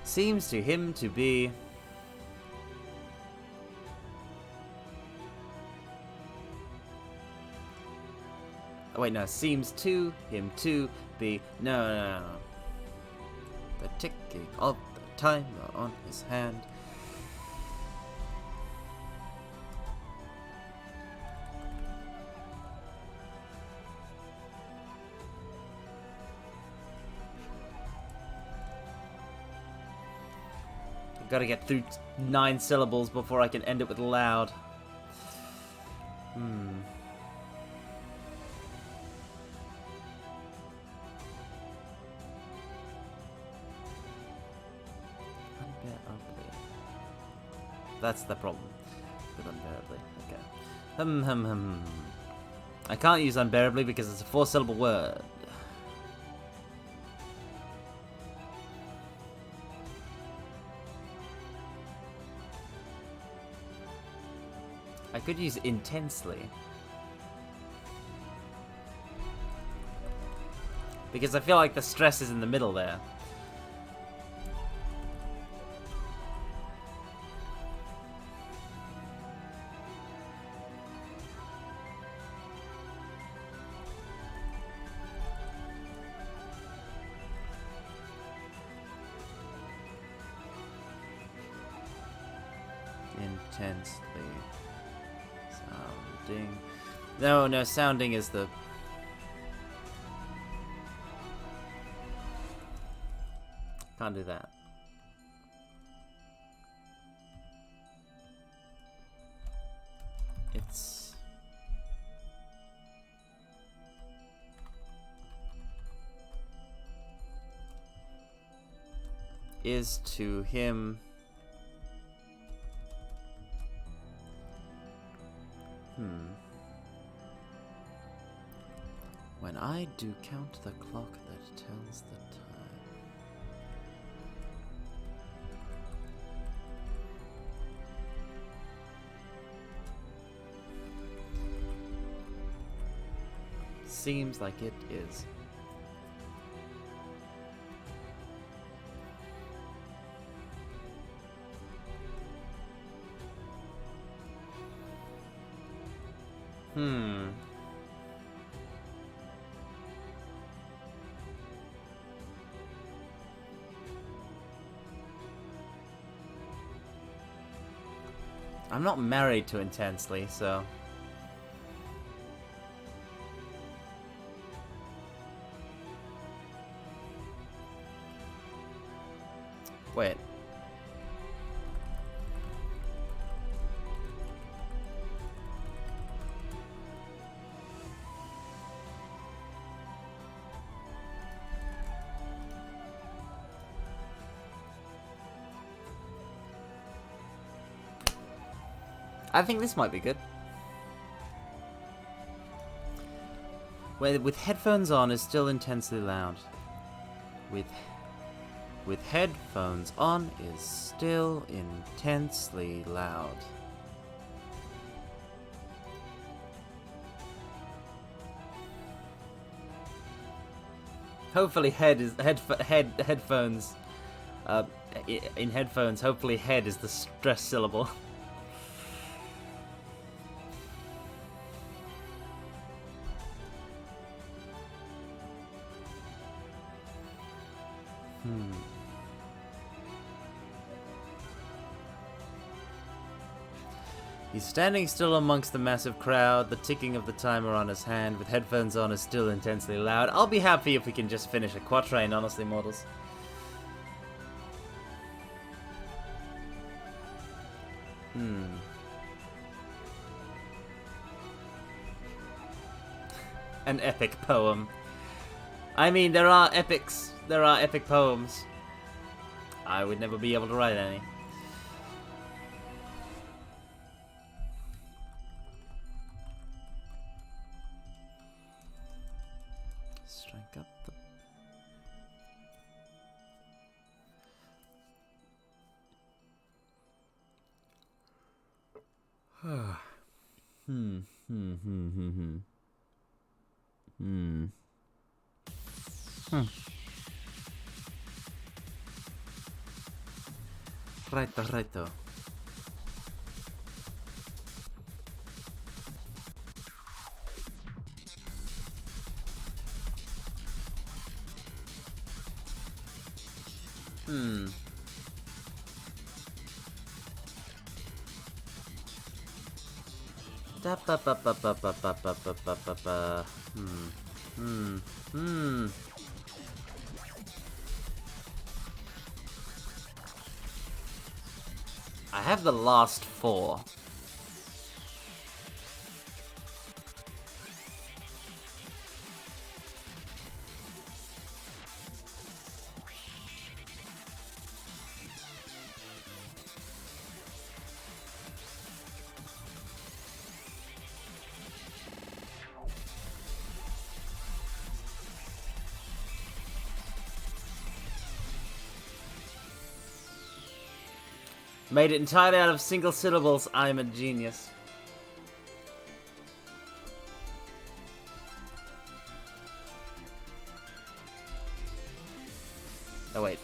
seems to him to be... Oh wait, no, seems to him to be... No. The ticking of the timer on his hand. Gotta get through 9 syllables before I can end it with loud. That's the problem with unbearably. Okay. I can't use unbearably because it's a 4-syllable word. I could use intensely. Because I feel like the stress is in the middle there. Intensely sounding. No, sounding is the... Can't do that. It's... is to him... When I do count the clock that tells the time. Seems like it is. I'm not married to intensely, so... Wait. I think this might be good. With headphones on is still intensely loud. With headphones on is still intensely loud. Hopefully headphones in headphones, hopefully head is the stress syllable. He's standing still amongst the massive crowd, the ticking of the timer on his hand, with headphones on is still intensely loud. I'll be happy if we can just finish a quatrain, honestly, mortals. An epic poem. I mean, there are epics. There are epic poems. I would never be able to write any. Strike up the... Righto. I have the last 4. Made it entirely out of single syllables. I'm a genius. Oh, wait.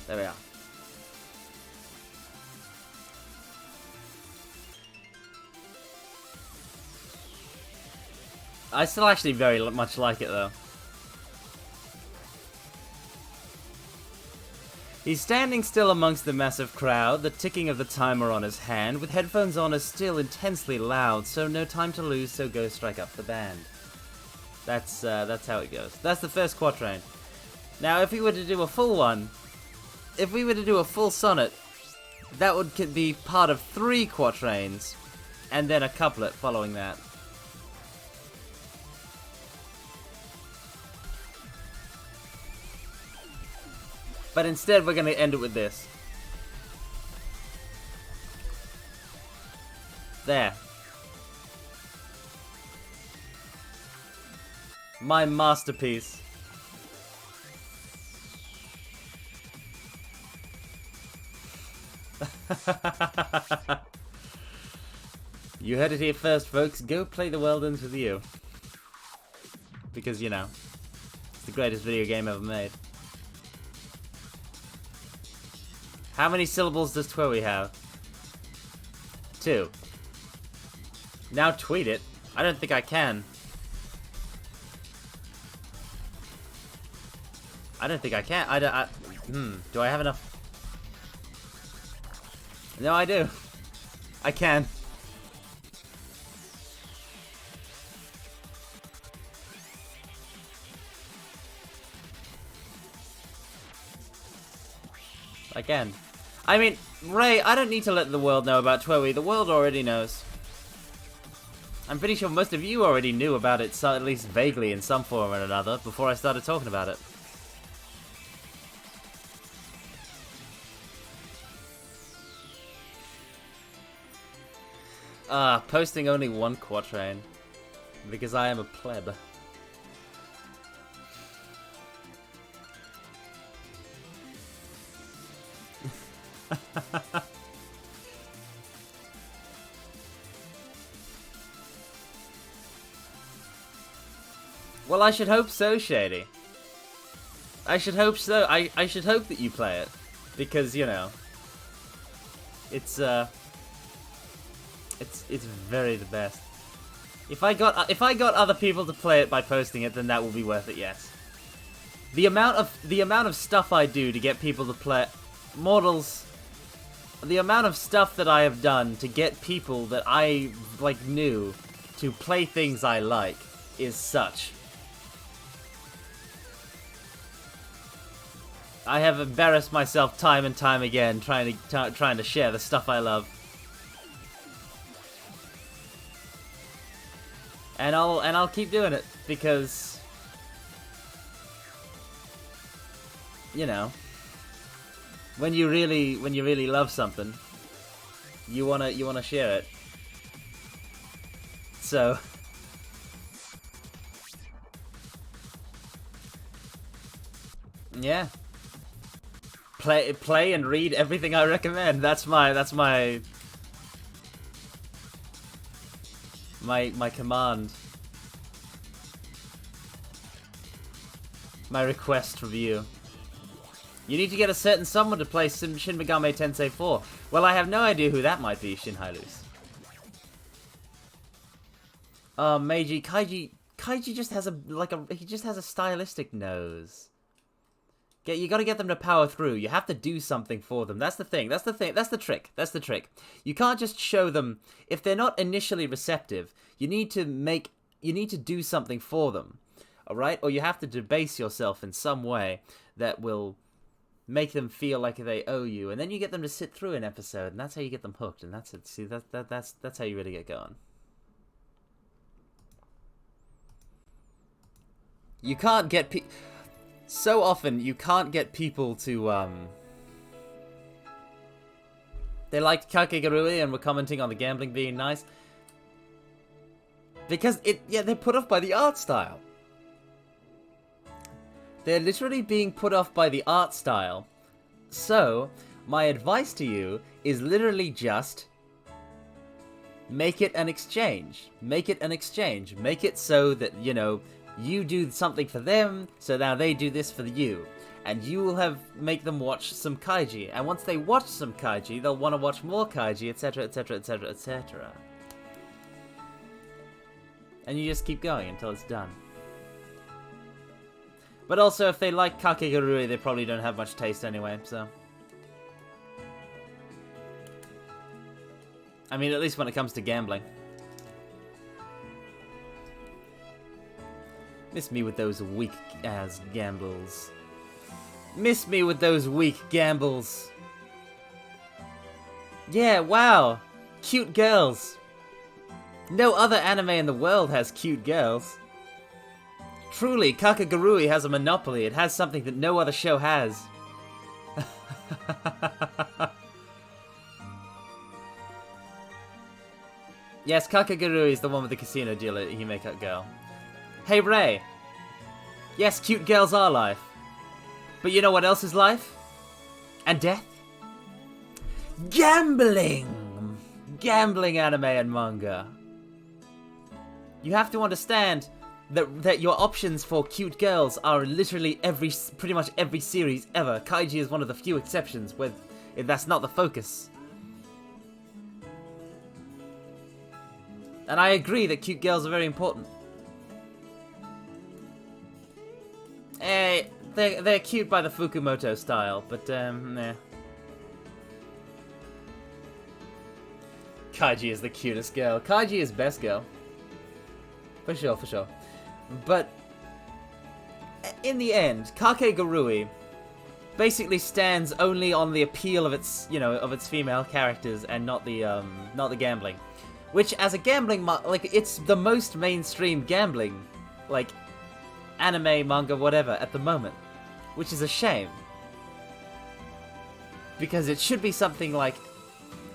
There we are. I still actually very much like it, though. He's standing still amongst the massive crowd, the ticking of the timer on his hand, with headphones on is still intensely loud, so no time to lose, so go strike up the band. That's how it goes. That's the first quatrain. Now, if we were to do a full one, if we were to do a full sonnet, that would be part of 3 quatrains, and then a couplet following that. But instead, we're going to end it with this. There. My masterpiece. You heard it here first, folks. Go play the world into you. Because, you know, it's the greatest video game ever made. How many syllables does Twoey have? 2. Now tweet it. I don't think I can. I don't think I can. Do I have enough? No, I do. I can. I can. I mean, Ray, I don't need to let the world know about Twoey. The world already knows. I'm pretty sure most of you already knew about it, so at least vaguely in some form or another, before I started talking about it. Posting only 1 quatrain. Because I am a pleb. Well, I should hope so, Shady. I should hope so. I should hope that you play it. Because, you know, it's very the best. If I got other people to play it by posting it, then that will be worth it, yes. The amount of stuff I do to get people to play Mortals, the amount of stuff that I have done to get people that I knew to play things I like is such. I have embarrassed myself time and time again trying to share the stuff I love. And I'll keep doing it because, you know, when you really love something, you wanna share it. So yeah. Play and read everything I recommend. That's my command. My request from you. You need to get a certain someone to play Shin Megami Tensei 4. Well, I have no idea who that might be, Shin Hylius. Meiji, Kaiji just has he just has a stylistic nose. You gotta get them to power through. You have to do something for them. That's the thing. That's the trick. You can't just show them. If they're not initially receptive, you need to do something for them. Alright? Or you have to debase yourself in some way that will make them feel like they owe you. And then you get them to sit through an episode, and that's how you get them hooked. And that's it. See, that's how you really get going. You can't get so often, you can't get people to, they liked Kakegurui and were commenting on the gambling being nice. Because they're put off by the art style. They're literally being put off by the art style. So, my advice to you is literally just make it an exchange. Make it an exchange. Make it so that, you know, you do something for them, so now they do this for you. And you will make them watch some kaiji. And once they watch some kaiji, they'll want to watch more kaiji, etc, etc, etc, etc. And you just keep going until it's done. But also, if they like Kakegurui, they probably don't have much taste anyway, so... I mean, at least when it comes to gambling. Miss me with those weak-ass gambles. Miss me with those weak gambles. Yeah, wow. Cute girls. No other anime in the world has cute girls. Truly, Kakegurui has a monopoly. It has something that no other show has. Yes, Kakegurui is the one with the casino dealer Himeka girl. Hey Ray! Yes, cute girls are life. But you know what else is life? And death? Gambling! Gambling anime and manga. You have to understand that your options for cute girls are literally pretty much every series ever. Kaiji is one of the few exceptions where that's not the focus. And I agree that cute girls are very important. They're cute by the Fukumoto style, but nah. Kaiji is the cutest girl. Kaiji is best girl. For sure, for sure. But in the end, Kakegurui basically stands only on the appeal of its, you know, of its female characters and not the gambling. Which, as a gambling, like, it's the most mainstream gambling, like, anime, manga, whatever, at the moment. Which is a shame. Because it should be something like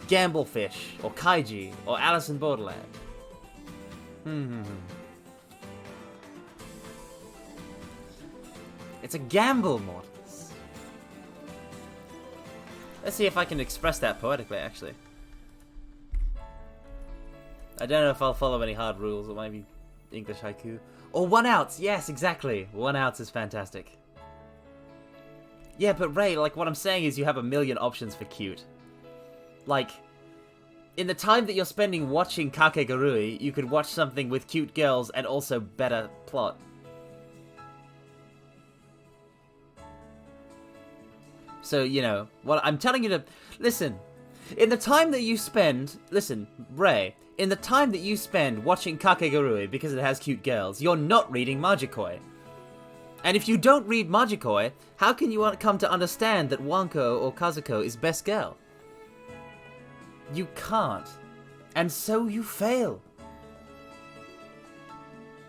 Gamblefish, or Kaiji, or Alice in Borderland. It's a gamble, mortals. Let's see if I can express that poetically, actually. I don't know if I'll follow any hard rules, or maybe English haiku. Or one outs! Yes, exactly! One outs is fantastic. Yeah, but Ray, like, what I'm saying is you have a million options for cute. Like, in the time that you're spending watching Kakegurui, you could watch something with cute girls and also better plot. So, you know, what I'm telling you to... Listen, in the time that you spend... Listen, Ray, in the time that you spend watching Kakegurui because it has cute girls, you're not reading Majikoi. And if you don't read Majikoi, how can you come to understand that Wanko or Kazuko is best girl? You can't. And so you fail.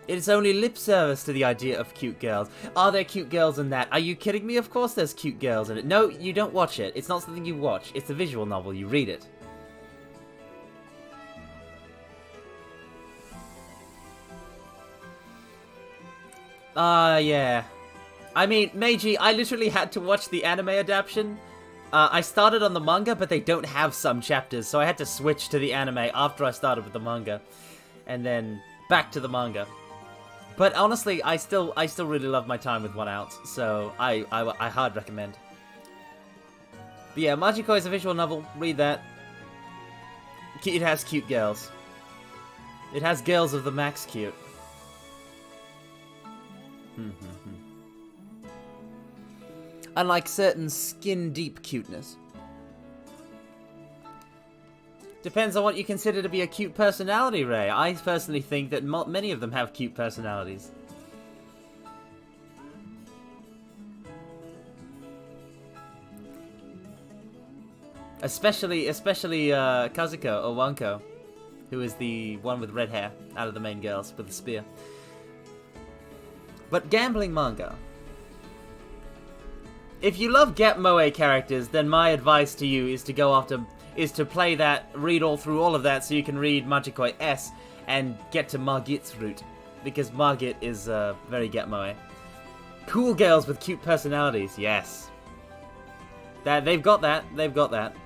It is only lip service to the idea of cute girls. Are there cute girls in that? Are you kidding me? Of course there's cute girls in it. No, you don't watch it. It's not something you watch. It's a visual novel. You read it. Yeah. I mean, Meiji, I literally had to watch the anime adaptation. I started on the manga, but they don't have some chapters, so I had to switch to the anime after I started with the manga. And then back to the manga. But honestly, I still really love my time with One Out, so I hard recommend. But yeah, Majiko is a visual novel. Read that. It has cute girls. It has girls of the max cute. Unlike certain skin-deep cuteness. Depends on what you consider to be a cute personality, Ray. I personally think that many of them have cute personalities. Especially Kazuko, or Wanko, who is the one with red hair, out of the main girls, with the spear. But gambling manga. If you love Get Moe characters, then my advice to you is to play that, read through all of that, so you can read Majikoi S and get to Margit's route, because Margit is very Get Moe. Cool girls with cute personalities, yes. They've got that. They've got that.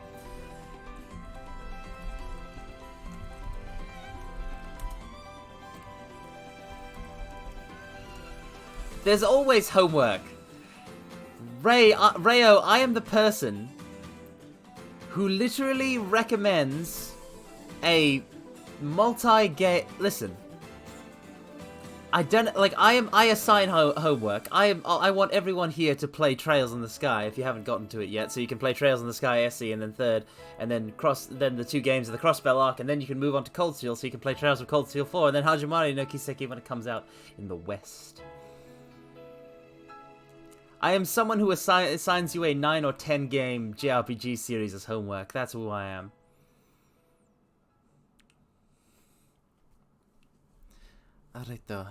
There's always homework. Rayo, I am the person who literally recommends a multi-game. Listen, I don't like. I assign homework. I want everyone here to play Trails in the Sky if you haven't gotten to it yet. So you can play Trails in the Sky SE and then third, and then the 2 games of the Crossbell arc, and then you can move on to Cold Steel, so you can play Trails of Cold Steel 4, and then Hajimari no Kiseki when it comes out in the West. I am someone who assigns you a 9 or 10 game JRPG series as homework. That's who I am. Arito.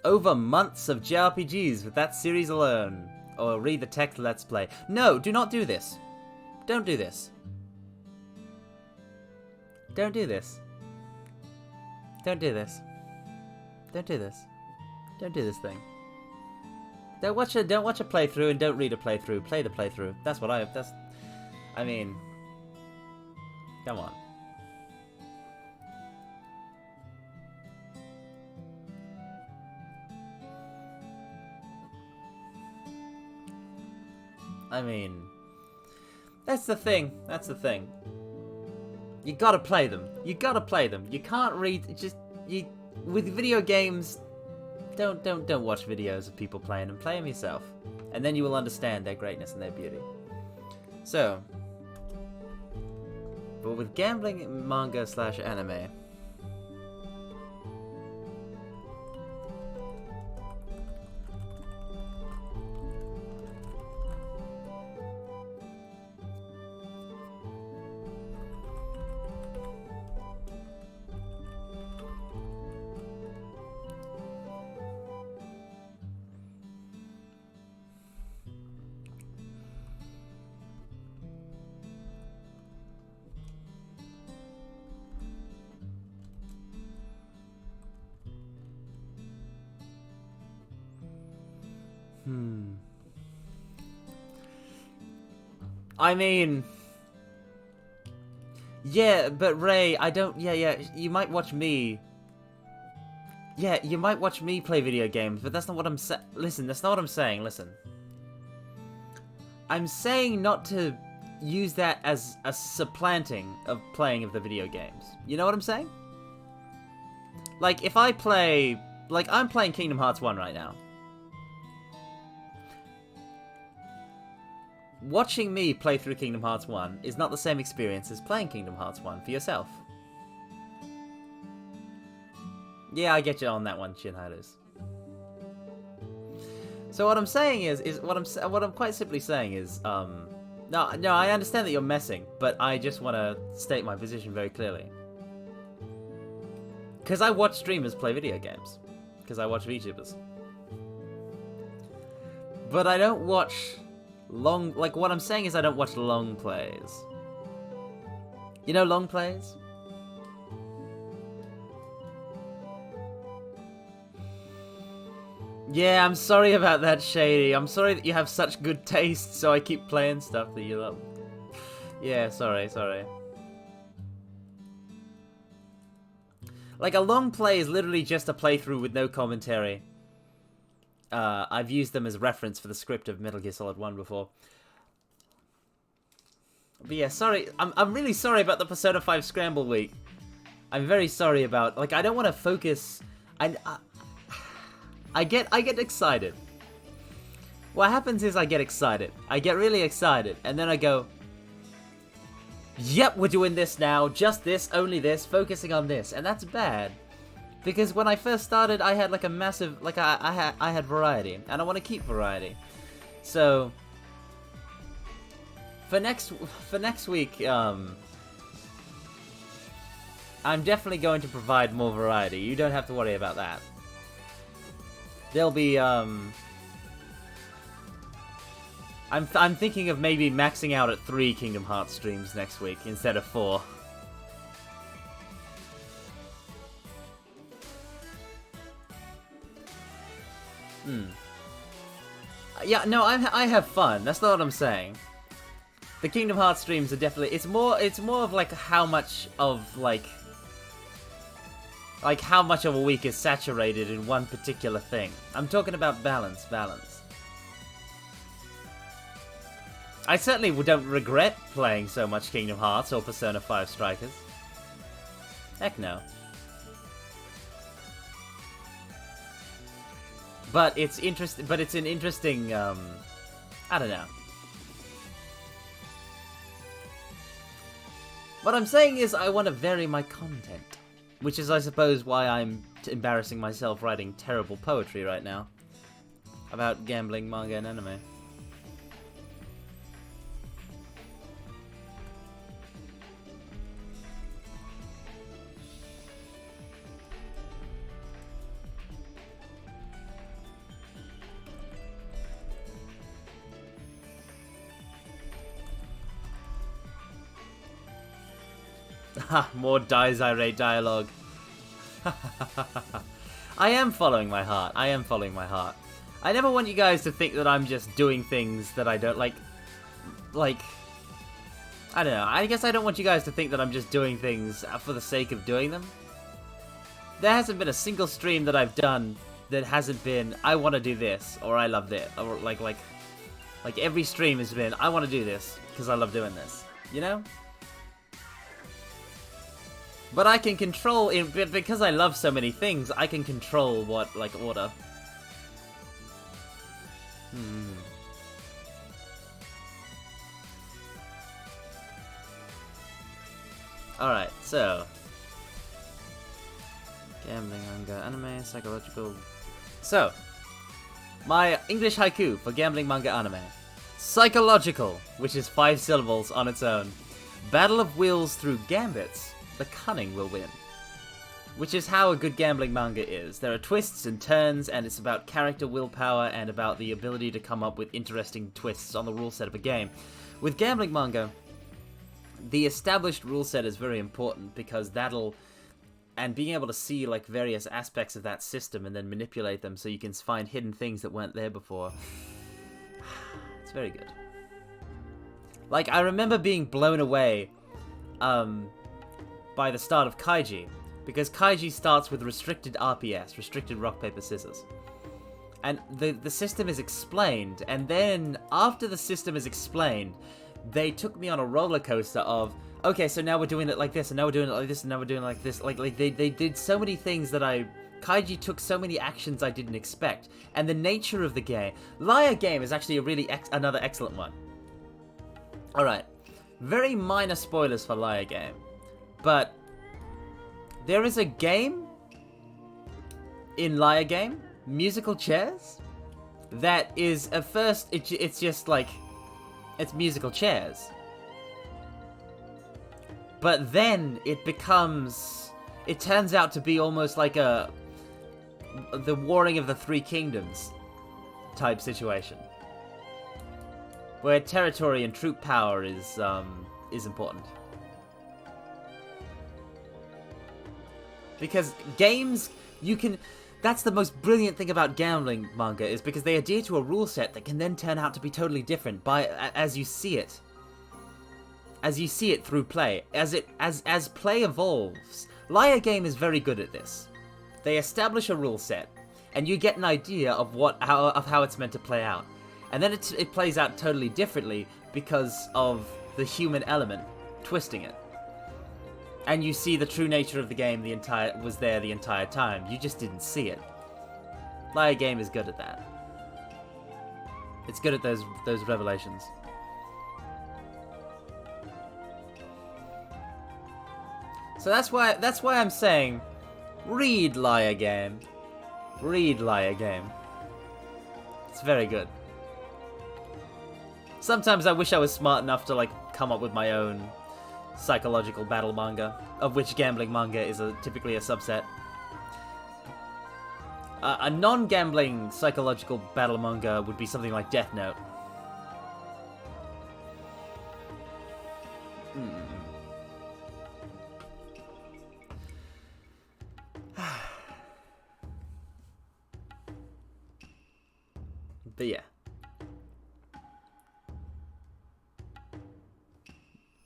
Over months of JRPGs with that series alone. Or read the text Let's Play. No, do not do this. Don't do this. Don't do this. Don't do this. Don't do this. Don't do this thing. Don't watch a playthrough and don't read a playthrough. Play the playthrough. That's what I mean, come on. I mean, that's the thing. That's the thing. You gotta play them. You gotta play them. You can't read. With video games, don't watch videos of people playing them. Play them yourself, and then you will understand their greatness and their beauty. So, but with gambling manga / anime. I mean, yeah, but Ray, I don't. Yeah. You might watch me. Yeah, you might watch me play video games, but that's not what I'm saying. Listen, that's not what I'm saying. Listen, I'm saying not to use that as a supplanting of playing of the video games. You know what I'm saying? Like, if I play, like, I'm playing Kingdom Hearts 1 right now. Watching me play through Kingdom Hearts 1 is not the same experience as playing Kingdom Hearts 1 for yourself. Yeah, I get you on that one, Shinhiders. So what I'm saying is what I'm quite simply saying is, no, I understand that you're messing, but I just want to state my position very clearly. Because I watch streamers play video games. Because I watch VTubers. But I don't watch long, like, what I'm saying is I don't watch long plays. You know long plays? Yeah, I'm sorry about that, Shady. I'm sorry that you have such good taste, so I keep playing stuff that you love. Yeah, sorry. Like, a long play is literally just a playthrough with no commentary. I've used them as reference for the script of Metal Gear Solid 1 before. But yeah, sorry. I'm really sorry about the Persona 5 Scramble week. I'm very sorry about... Like, I don't want to focus... I get excited. What happens is I get excited. I get really excited. And then I go... Yep, we're doing this now. Just this, only this, focusing on this. And that's bad. Because when I first started, I had like a massive... Like, I had variety. And I want to keep variety. So... For next week, I'm definitely going to provide more variety. You don't have to worry about that. There'll be, I'm thinking of maybe maxing out at 3 Kingdom Hearts streams next week instead of 4. Yeah, no, I have fun. That's not what I'm saying. The Kingdom Hearts streams are definitely... It's more of, like, how much of, like, how much of a week is saturated in one particular thing. I'm talking about balance. I certainly don't regret playing so much Kingdom Hearts or Persona 5 Strikers. Heck no. But it's interesting. But it's an interesting. I don't know. What I'm saying is, I want to vary my content, which is, I suppose, why I'm embarrassing myself writing terrible poetry right now about gambling, manga, and anime. More Daisirate dialogue. I am following my heart. I never want you guys to think that I'm just doing things that I don't like, I don't know. I guess I don't want you guys to think that I'm just doing things for the sake of doing them. There hasn't been a single stream that I've done that hasn't been, I want to do this, or I love this, or like every stream has been, I want to do this, because I love doing this, you know? But I can control, because I love so many things, I can control what, like, order. Alright, so. Gambling, manga, anime, psychological. So. My English haiku for gambling, manga, anime. Psychological, which is 5 syllables on its own. Battle of wills through gambits. The cunning will win. Which is how a good gambling manga is. There are twists and turns, and it's about character willpower and about the ability to come up with interesting twists on the rule set of a game. With gambling manga, the established rule set is very important because that'll... And being able to see, like, various aspects of that system and then manipulate them so you can find hidden things that weren't there before. It's very good. Like, I remember being blown away, by the start of Kaiji, because Kaiji starts with restricted RPS, restricted rock, paper, scissors. And the system is explained, and then, after the system is explained, they took me on a roller coaster of, okay, so now we're doing it like this, and now we're doing it like this, and now we're doing it like this. Like they did so many things that Kaiji took so many actions I didn't expect. And the nature of the game, Liar Game is actually a really another excellent one. Alright, very minor spoilers for Liar Game. But there is a game in Liar Game, Musical Chairs, that is, at first, it's just like, it's musical chairs. But then it turns out to be almost like the Warring of the Three Kingdoms type situation. Where territory and troop power is important. Because games, that's the most brilliant thing about gambling manga, is because they adhere to a rule set that can then turn out to be totally different as you see it. As you see it through play. As play evolves. Liar Game is very good at this. They establish a rule set, and you get an idea of how it's meant to play out. And then it plays out totally differently because of the human element twisting it. And you see the true nature of the game was there the entire time. You just didn't see it. Liar Game is good at that. It's good at those revelations. So that's why I'm saying, read Liar Game. Read Liar Game. It's very good. Sometimes I wish I was smart enough to, like, come up with my own psychological battle manga, of which gambling manga is typically a subset. A non-gambling psychological battle manga would be something like Death Note. But yeah.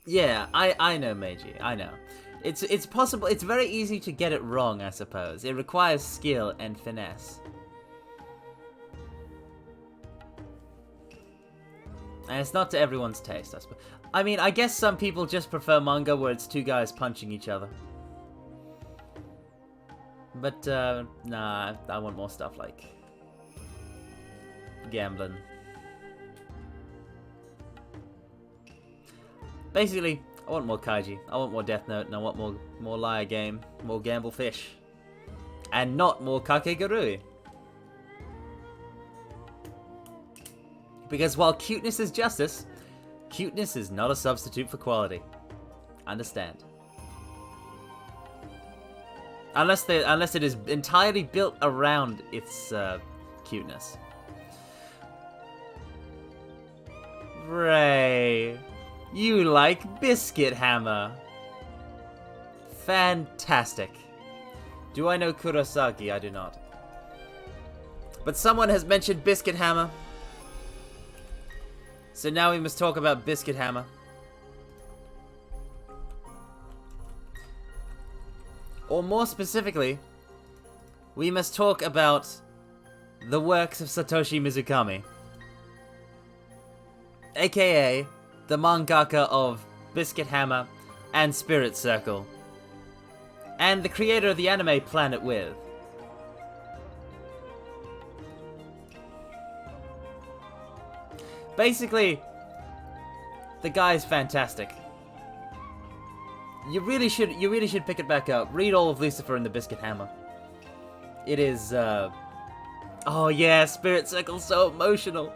Yeah, I know, Meiji. I know. It's possible. It's very easy to get it wrong, I suppose. It requires skill and finesse. And it's not to everyone's taste, I suppose. I mean, I guess some people just prefer manga where it's two guys punching each other. But, nah, I want more stuff like gambling. Basically, I want more kaiji, I want more Death Note, and I want more Liar Game, more Gamble Fish. And not more Kakegurui. Because while cuteness is justice, cuteness is not a substitute for quality. Understand. Unless it is entirely built around its cuteness. Ray, you like Biscuit Hammer. Fantastic. Do I know Kurosaki? I do not. But someone has mentioned Biscuit Hammer. So now we must talk about Biscuit Hammer. Or more specifically, we must talk about the works of Satoshi Mizukami. AKA the mangaka of Biscuit Hammer and Spirit Circle. And the creator of the anime Planet With. Basically, the guy's fantastic. You really should pick it back up. Read all of Lucifer and the Biscuit Hammer. It is, oh yeah, Spirit Circle's so emotional.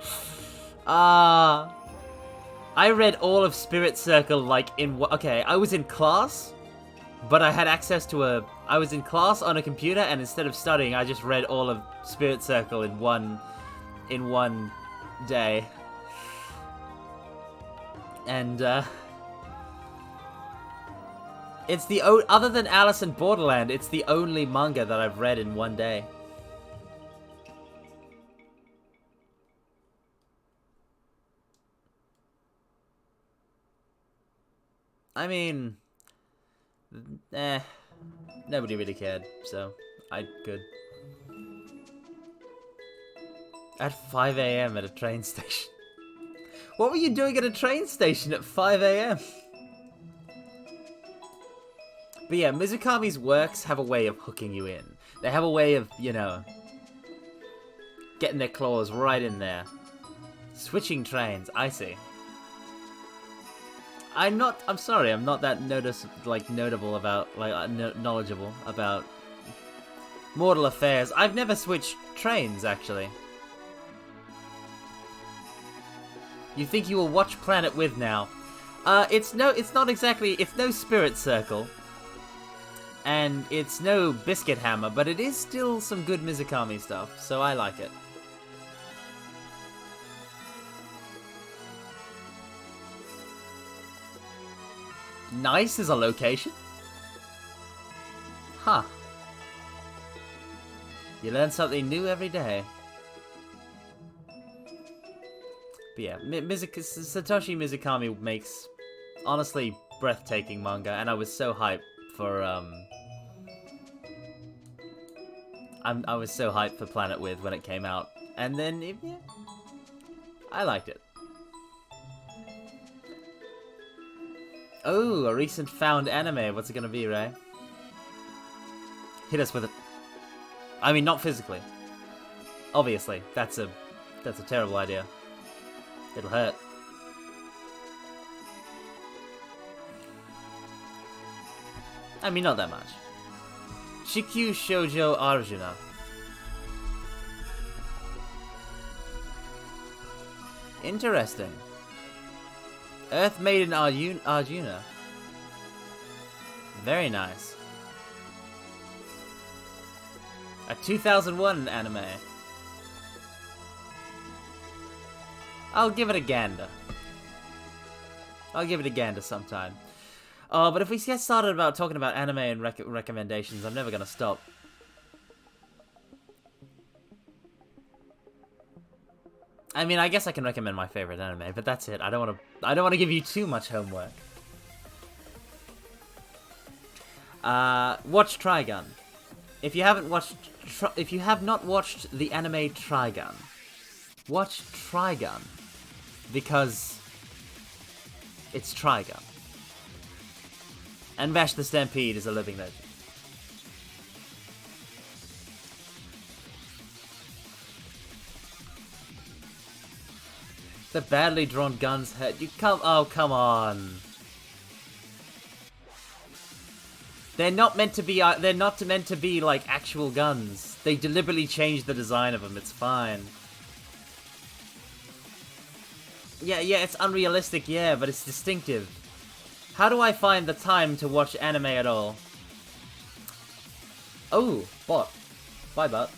I read all of Spirit Circle like okay, I was in class, but I had access to I was in class on a computer, and instead of studying, I just read all of Spirit Circle in one day. And, it's the other than Alice in Borderland, it's the only manga that I've read in one day. I mean, nobody really cared, so I could. At 5 AM at a train station. What were you doing at a train station at 5 AM? But yeah, Mizukami's works have a way of hooking you in. They have a way of, you know, getting their claws right in there. Switching trains, I see. I'm sorry, I'm not that notable about, knowledgeable about mortal affairs. I've never switched trains, actually. You think you will watch Planet With now. It's no Spirit Circle. And it's no Biscuit Hammer, but it is still some good Mizukami stuff, so I like it. Nice is a location? Huh. You learn something new every day. But yeah, Satoshi Mizukami makes, honestly, breathtaking manga, and I was so hyped for, I was so hyped for Planet With when it came out, and then, yeah, I liked it. Oh, a recent found anime. What's it gonna be, Ray? Hit us with it. I mean, not physically. Obviously, that's a terrible idea. It'll hurt. I mean, not that much. Chikyu Shoujo Arjuna. Interesting. Earth Maiden Arjuna. Very nice. A 2001 anime. I'll give it a gander. I'll give it a gander sometime. But if we get started about talking about anime and recommendations, I'm never gonna stop. I mean, I guess I can recommend my favorite anime, but that's it. I don't want to give you too much homework. Watch Trigun. If you have not watched the anime Trigun, watch Trigun because it's Trigun. And Bash the Stampede is a living legend. The badly drawn guns hurt. Oh, come on. They're not meant to be. They're not meant to be like actual guns. They deliberately changed the design of them. It's fine. Yeah, it's unrealistic. Yeah, but it's distinctive. How do I find the time to watch anime at all? Oh, bot. Bye, bot.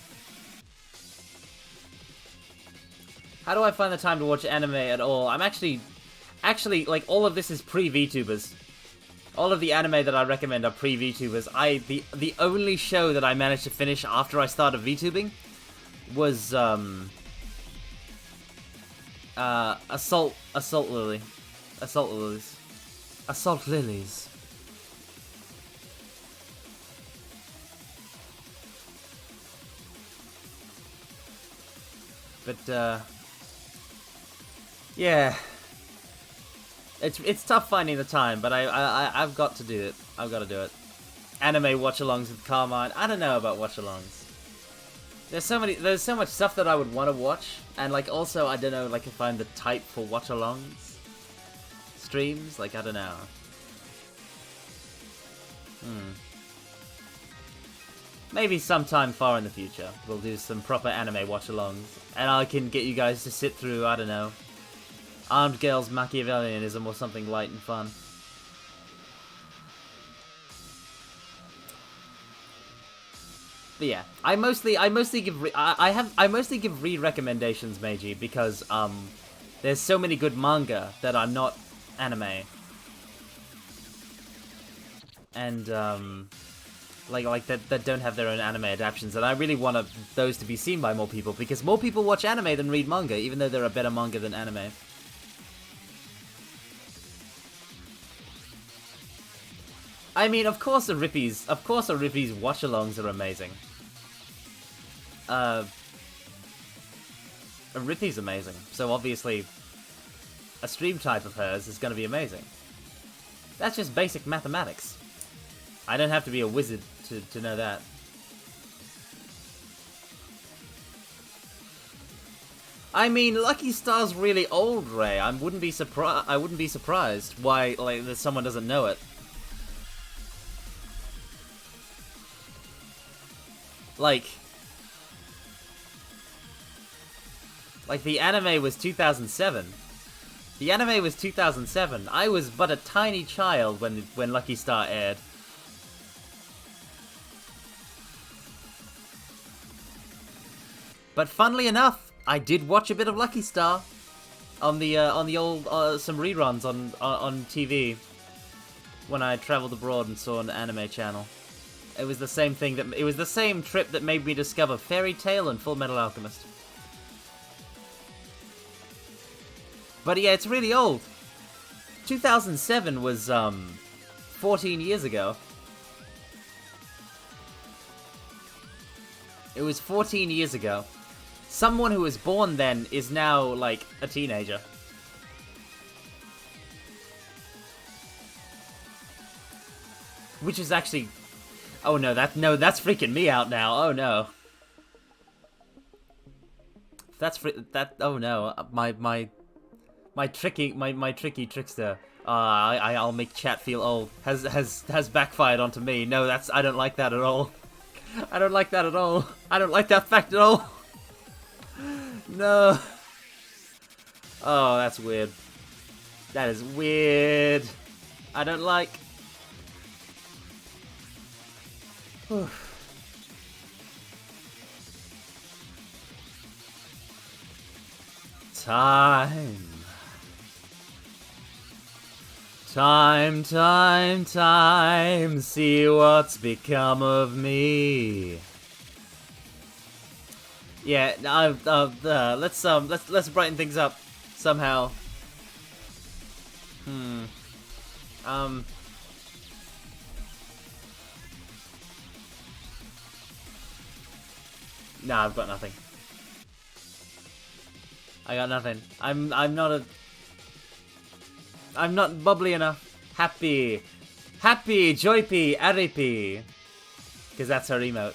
How do I find the time to watch anime at all? I'm actually, like, all of this is pre-VTubers. All of the anime that I recommend are pre-VTubers. The only show that I managed to finish after I started VTubing was, Assault Lilies. But, yeah. It's tough finding the time, but I've got to do it. I've got to do it. Anime watch-alongs with Carmine. I don't know about watch-alongs. There's so much stuff that I would want to watch, and like also I don't know like if I'm the type for watch-alongs streams. Like I don't know. Maybe sometime far in the future we'll do some proper anime watch-alongs, and I can get you guys to sit through, I don't know, Armed Girls Machiavellianism or something light and fun. But yeah, I mostly give read recommendations, Meiji, because there's so many good manga that are not anime, and like that don't have their own anime adaptations, and I really want those to be seen by more people, because more people watch anime than read manga, even though there are better manga than anime. I mean, of course a Rippy's watch-alongs are amazing. A Rippy's amazing, so obviously a stream type of hers is gonna be amazing. That's just basic mathematics. I don't have to be a wizard to know that. I mean, Lucky Star's really old, Ray. I wouldn't be surprised why that someone doesn't know it. Like the anime was 2007. The anime was 2007. I was but a tiny child when Lucky Star aired. But funnily enough, I did watch a bit of Lucky Star on the old some reruns on TV when I traveled abroad and saw an anime channel. It was the same trip that made me discover Fairy Tail and Full Metal Alchemist. But yeah, it's really old. 2007 was 14 years ago. It was 14 years ago. Someone who was born then is now like a teenager. Which is actually, oh no, that's freaking me out now. Oh no. Oh no, my tricky trickster. I'll make chat feel old. Has backfired onto me. No, I don't like that at all. I don't like that at all. I don't like that fact at all. No. Oh, that's weird. That is weird. I don't like. Whew. Time. Time, time, time, see what's become of me. Yeah, let's brighten things up somehow. Nah, I've got nothing. I got nothing. I'm not bubbly enough. Happy, joypy, aripi, because that's her emote.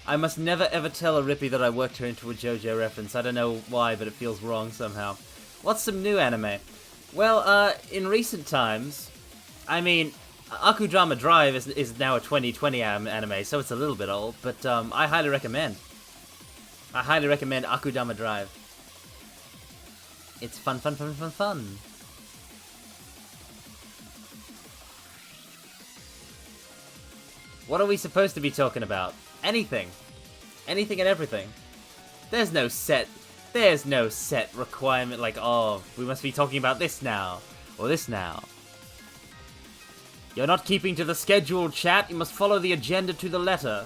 I must never ever tell a Rippy that I worked her into a JoJo reference. I don't know why, but it feels wrong somehow. What's some new anime? Well, in recent times, I mean, Akudama Drive is now a 2020 anime, so it's a little bit old, but I highly recommend. I highly recommend Akudama Drive. It's fun, fun, fun, fun, fun. What are we supposed to be talking about? Anything. Anything and everything. There's no set requirement like, oh, we must be talking about this now, or this now. You're not keeping to the schedule, chat. You must follow the agenda to the letter.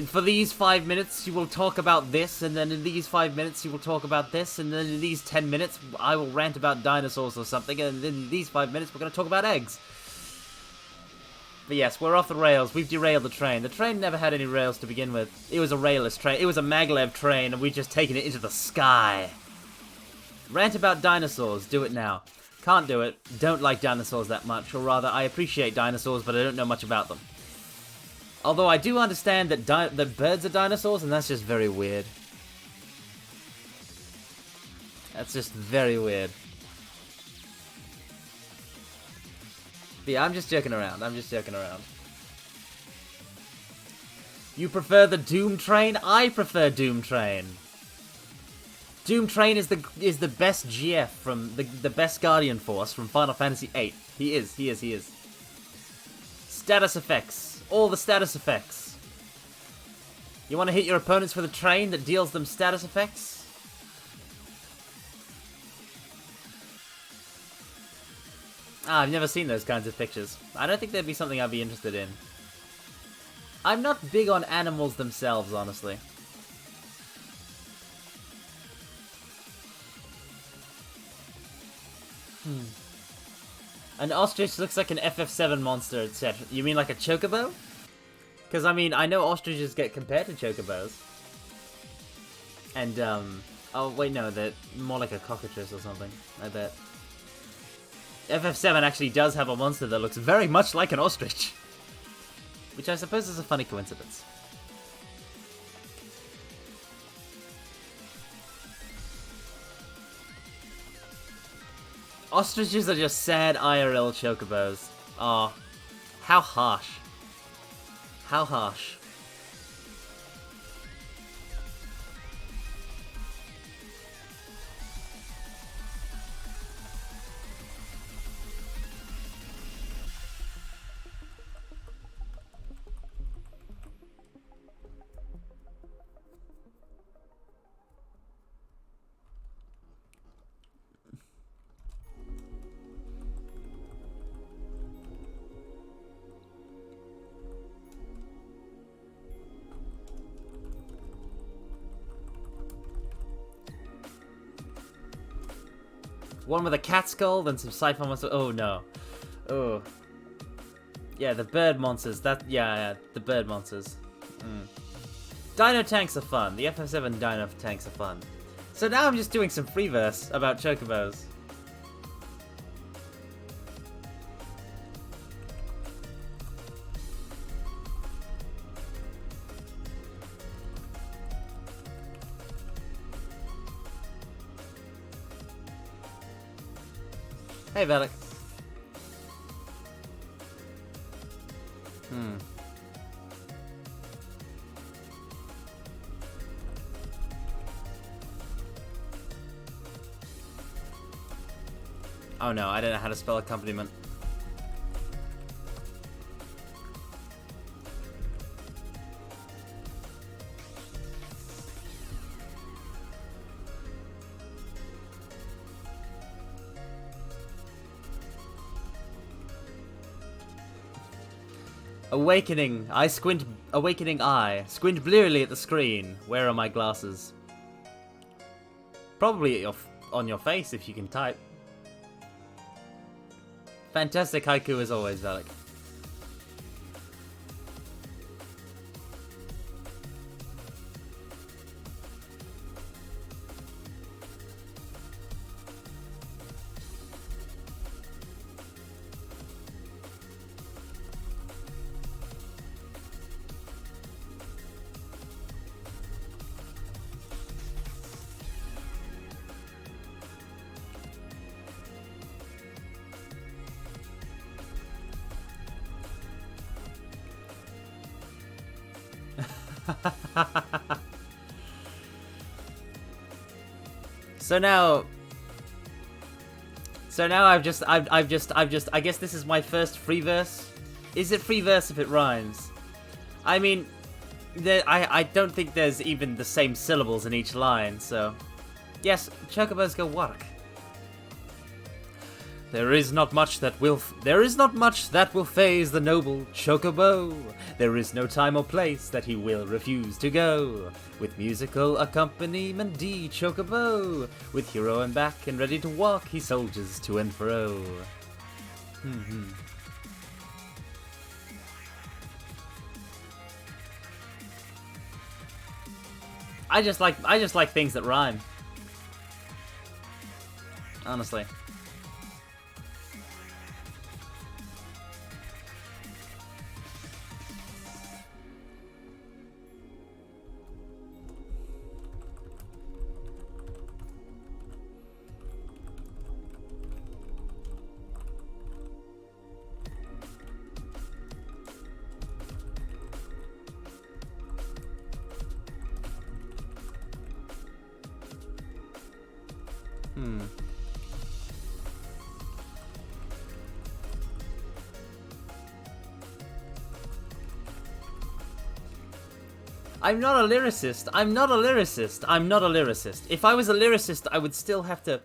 For these 5 minutes, you will talk about this, and then in these 5 minutes, you will talk about this, and then in these 10 minutes, I will rant about dinosaurs or something, and then in these 5 minutes, we're going to talk about eggs. But yes, we're off the rails. We've derailed the train. The train never had any rails to begin with. It was a railless train. It was a maglev train, and we've just taken it into the sky. Rant about dinosaurs. Do it now. Can't do it. Don't like dinosaurs that much, or rather, I appreciate dinosaurs, but I don't know much about them. Although I do understand that birds are dinosaurs, and that's just very weird. That's just very weird. But yeah, I'm just joking around. You prefer the Doom Train? I prefer Doom Train. Doom Train is the best GF from the best Guardian Force from Final Fantasy VIII. He is. Status effects. All the status effects. You want to hit your opponents with a train that deals them status effects? I've never seen those kinds of pictures. I don't think that'd be something I'd be interested in. I'm not big on animals themselves, honestly. An ostrich looks like an FF7 monster, etc. You mean like a chocobo? Because, I mean, I know ostriches get compared to chocobos. And, oh, wait, no, they're more like a cockatrice or something, I bet. FF7 actually does have a monster that looks very much like an ostrich. Which I suppose is a funny coincidence. Ostriches are just sad IRL chocobos. Aw. Oh, how harsh. How harsh. One with a cat skull, then some sci-fi monsters. Oh no. Oh. Yeah, the bird monsters. Yeah, the bird monsters. Dino tanks are fun. The FF7 dino tanks are fun. So now I'm just doing some free verse about chocobos. Hey, Velik. Oh no, I don't know how to spell accompaniment. Awakening eye. Squint blearily at the screen. Where are my glasses? Probably on your face if you can type. Fantastic haiku as always, Valak. So now I've just I guess this is my first free verse. Is it free verse if it rhymes? I mean, I don't think there's even the same syllables in each line, so yes, chocobos go work. There is not much that will faze the noble chocobo. There is no time or place that he will refuse to go. With musical accompaniment, D chocobo. With hero and back and ready to walk, he soldiers to and fro. I just like things that rhyme. Honestly. I'm not a lyricist. I'm not a lyricist. I'm not a lyricist. If I was a lyricist, I would still have to...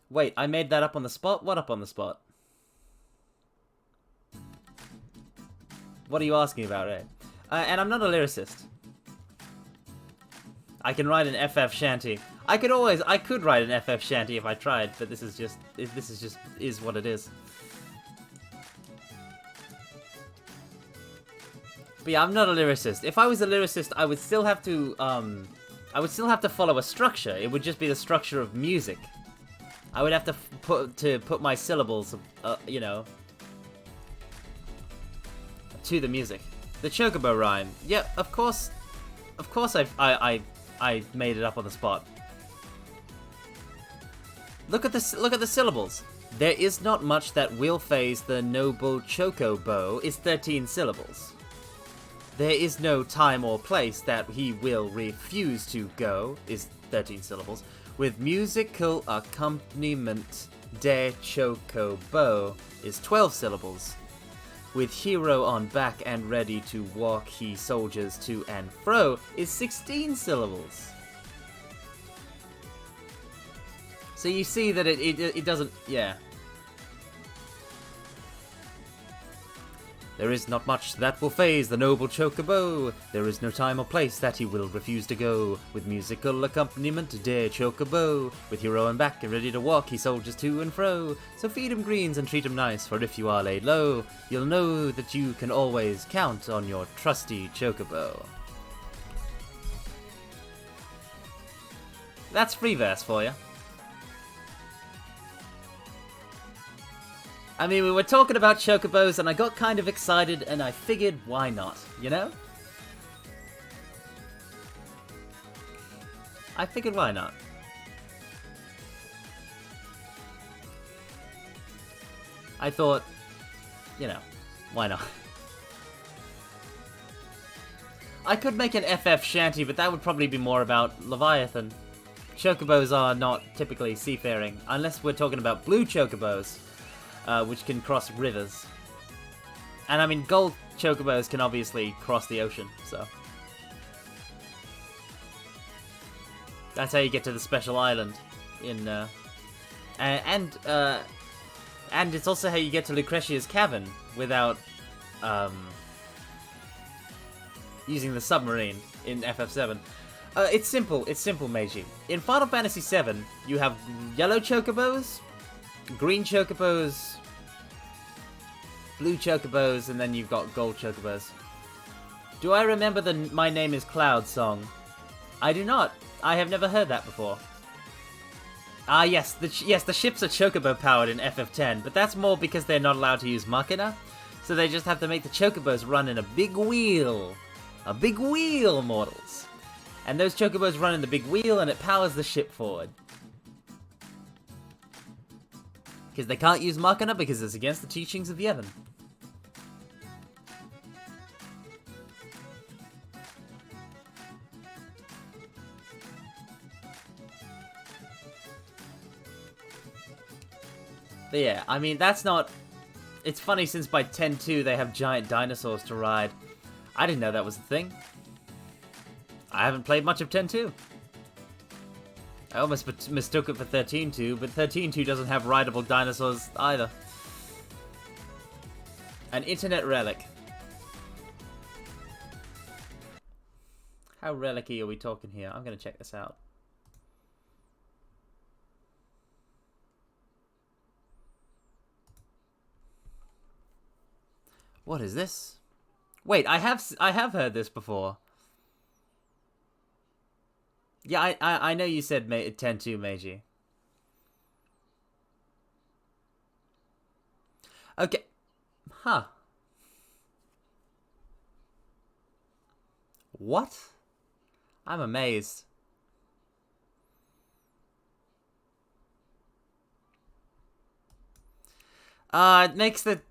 Wait, I made that up on the spot? What up on the spot? What are you asking about, eh? And I'm not a lyricist. I can write an FF shanty. I could write an FF shanty if I tried, but this is what it is. But yeah, I'm not a lyricist. If I was a lyricist, I would still have to follow a structure. It would just be the structure of music. I would have to put my syllables, you know, to the music. The chocobo rhyme. Yeah, of course I made it up on the spot. Look at the syllables. There is not much that will faze the noble chocobo is 13 syllables. There is no time or place that he will refuse to go is 13 syllables. With musical accompaniment, de chocobo is 12 syllables. With hero on back and ready to walk, he soldiers to and fro is 16 syllables. So you see that it doesn't, yeah. There is not much that will faze the noble chocobo. There is no time or place that he will refuse to go. With musical accompaniment, dear chocobo. With hero and back and ready to walk, he soldiers to and fro. So feed him greens and treat him nice, for if you are laid low, you'll know that you can always count on your trusty chocobo. That's free verse for you. I mean, we were talking about chocobos and I got kind of excited and I figured, why not, you know? I figured, why not? I thought, you know, why not? I could make an FF shanty, but that would probably be more about Leviathan. chocobos are not typically seafaring, unless we're talking about blue chocobos, which can cross rivers. And I mean, gold chocobos can obviously cross the ocean, so. That's how you get to the special island in, and it's also how you get to Lucretia's cavern without, using the submarine in FF7. It's simple, Meiji. In Final Fantasy VII, you have yellow chocobos, green chocobos, blue chocobos, and then you've got gold chocobos. Do I remember the My Name is Cloud song? I do not. I have never heard that before. Ah, yes, the ships are chocobo powered in FF10, but that's more because they're not allowed to use Machina, so they just have to make the chocobos run in a big wheel. A big wheel, mortals. And those chocobos run in the big wheel and it powers the ship forward. Because they can't use Machina because it's against the teachings of Yevon. But yeah, I mean, that's not... It's funny since by 10.2 they have giant dinosaurs to ride. I didn't know that was a thing. I haven't played much of 10.2. I almost mistook it for 13.2, but 13.2 doesn't have rideable dinosaurs either. An internet relic. How relic-y are we talking here? I'm gonna check this out. What is this? Wait, I have heard this before. Yeah, I know you said 10.2, Meiji. Okay. Huh. What? I'm amazed. It makes the...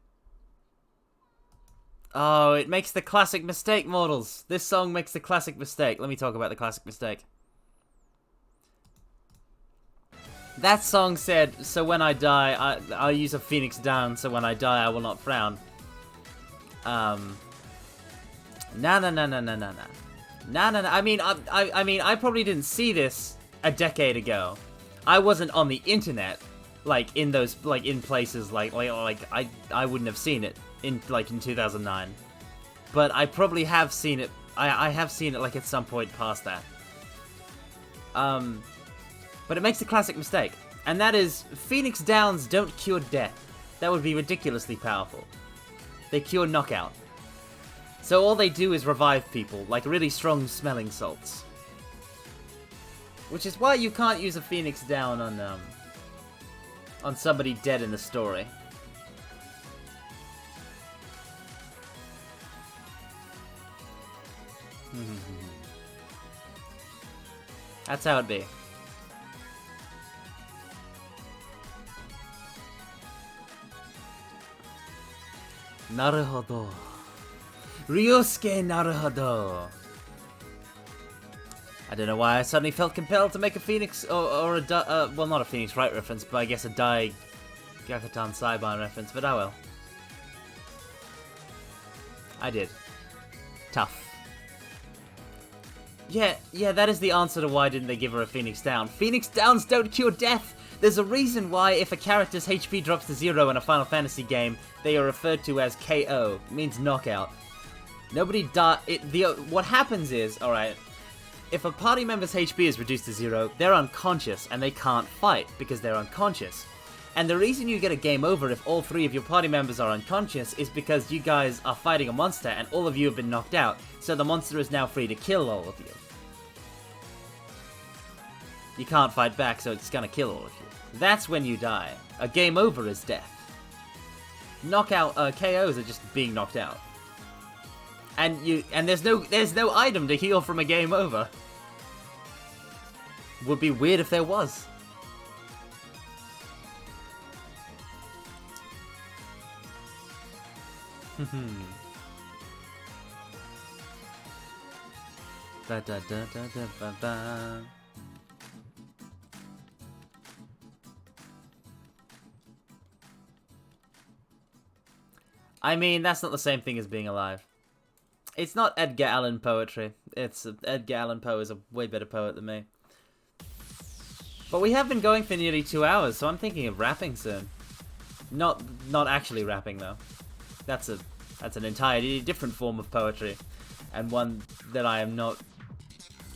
Oh, it makes the classic mistake, mortals. This song makes the classic mistake. Let me talk about the classic mistake. That song said, so when I die, I'll use a phoenix down, so when I die, I will not frown. Nah. I mean, I probably didn't see this a decade ago. I wasn't on the internet, like, in those, like, in places, like I wouldn't have seen it in 2009. But I probably have seen it, I have seen it, like, at some point past that. But it makes a classic mistake, and that is, Phoenix Downs don't cure death. That would be ridiculously powerful. They cure knockout. So all they do is revive people, like really strong smelling salts. Which is why you can't use a Phoenix Down on somebody dead in the story. That's how it be. Naruhodo. Ryosuke Naruhodo. I don't know why I suddenly felt compelled to make a Phoenix, or a, well, not a Phoenix Wright reference, but I guess a Dai Gakatan Saiban reference, but oh well. I did. Tough. Yeah, that is the answer to why didn't they give her a Phoenix Down. Phoenix Downs don't cure death! There's a reason why if a character's HP drops to 0 in a Final Fantasy game, they are referred to as KO. It means knockout. Nobody what happens is, alright, if a party member's HP is reduced to 0, they're unconscious and they can't fight because they're unconscious. And the reason you get a game over if all 3 of your party members are unconscious is because you guys are fighting a monster and all of you have been knocked out, so the monster is now free to kill all of you. You can't fight back, so it's gonna kill all of you. That's when you die. A game over is death. Knockout, KOs are just being knocked out. And there's no item to heal from a game over. Would be weird if there was. I mean, that's not the same thing as being alive. It's not Edgar Allan poetry. Edgar Allan Poe is a way better poet than me. But we have been going for nearly 2 hours, so I'm thinking of rapping soon. Not actually rapping though. That's an entirely different form of poetry, and one that I am not.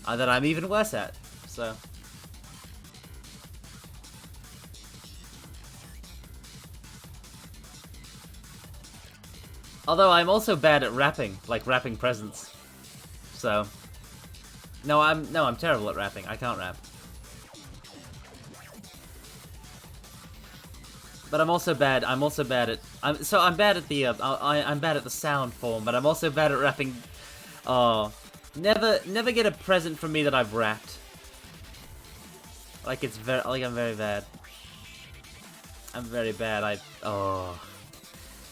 That I'm even worse at. So. Although I'm also bad at rapping, like rapping presents. So. No, I'm terrible at rapping. I can't rap. But I'm bad at. I'm bad at the. I'm bad at the sound form, but I'm also bad at rapping. Oh, never get a present from me that I've rapped. Like I'm very bad. I'm very bad. Oh.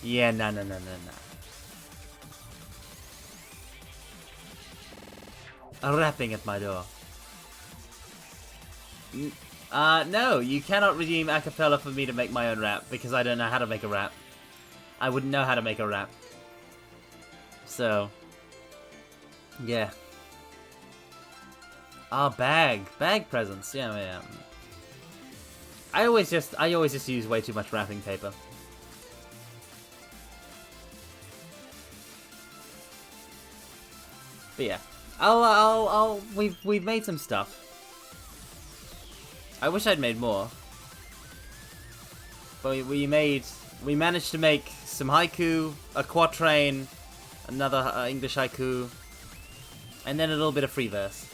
Yeah, no. Rapping at my door. No, you cannot redeem acapella for me to make my own rap, because I don't know how to make a rap. I wouldn't know how to make a rap. So. Yeah. Bag presents, yeah. I always just use way too much wrapping paper. But yeah. We've made some stuff. I wish I'd made more. But we managed to make some haiku, a quatrain, another English haiku, and then a little bit of free verse.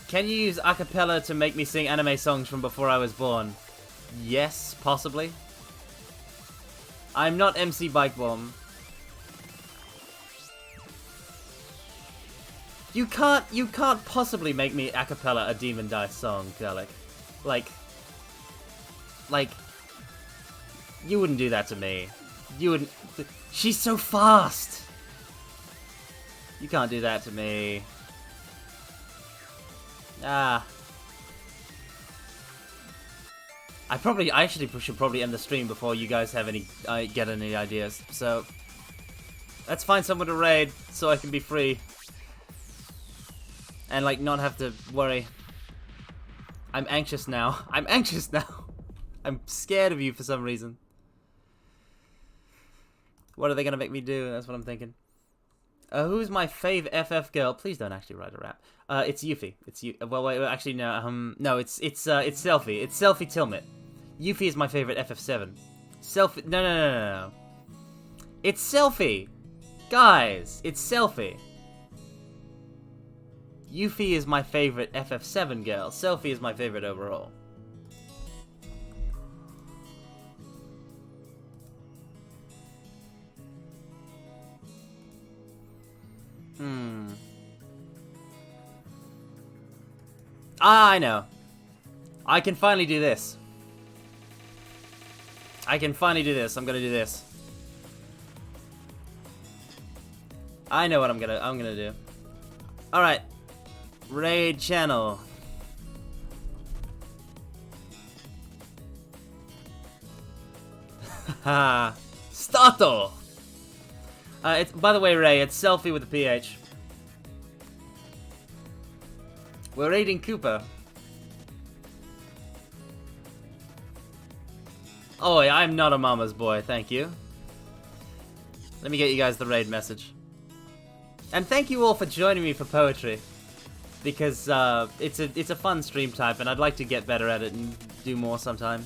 Can you use a cappella to make me sing anime songs from before I was born? Yes, possibly. I'm not MC Bike Bomb. You can't possibly make me a cappella a Demon Dice song, Garlic. Like, you wouldn't do that to me. You wouldn't. She's so fast. You can't do that to me. I actually should probably end the stream before you guys have get any ideas. So, let's find someone to raid so I can be free. And, like, not have to worry. I'm anxious now. I'm scared of you for some reason. What are they gonna make me do? That's what I'm thinking. Who's my fave FF girl? Please don't actually write a rap. It's Yuffie. It's well, wait, actually, no. No, it's Selfie. It's Selfie Tilmit. Yuffie is my favorite FF7. Selfie. No. It's Selfie. Guys, it's Selfie. Yuffie is my favorite FF7 girl. Selfie is my favorite overall. I know. I can finally do this. I'm gonna do this. I know what I'm gonna do. Alright. Raid channel. Haha. Starto! It's, by the way, Ray, it's Selfie with a PH. We're raiding Cooper. Oh, I'm not a mama's boy, thank you. Let me get you guys the raid message. And thank you all for joining me for poetry. Because it's a fun stream type, and I'd like to get better at it and do more sometime.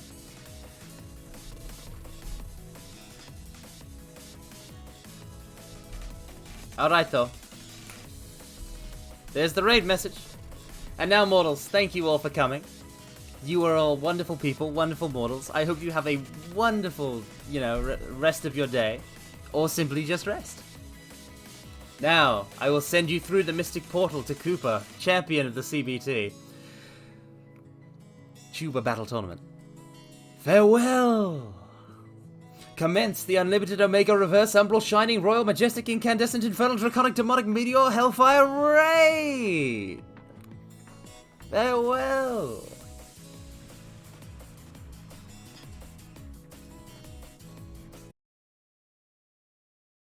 Alright though. There's the raid message. And now, mortals, thank you all for coming. You are all wonderful people, wonderful mortals. I hope you have a wonderful, rest of your day. Or simply just rest. Now, I will send you through the mystic portal to Koopa, champion of the CBT. Tuba Battle Tournament. Farewell! Commence the Unlimited Omega Reverse Umbral Shining Royal Majestic Incandescent Infernal Draconic Demonic Meteor Hellfire Raid! Farewell!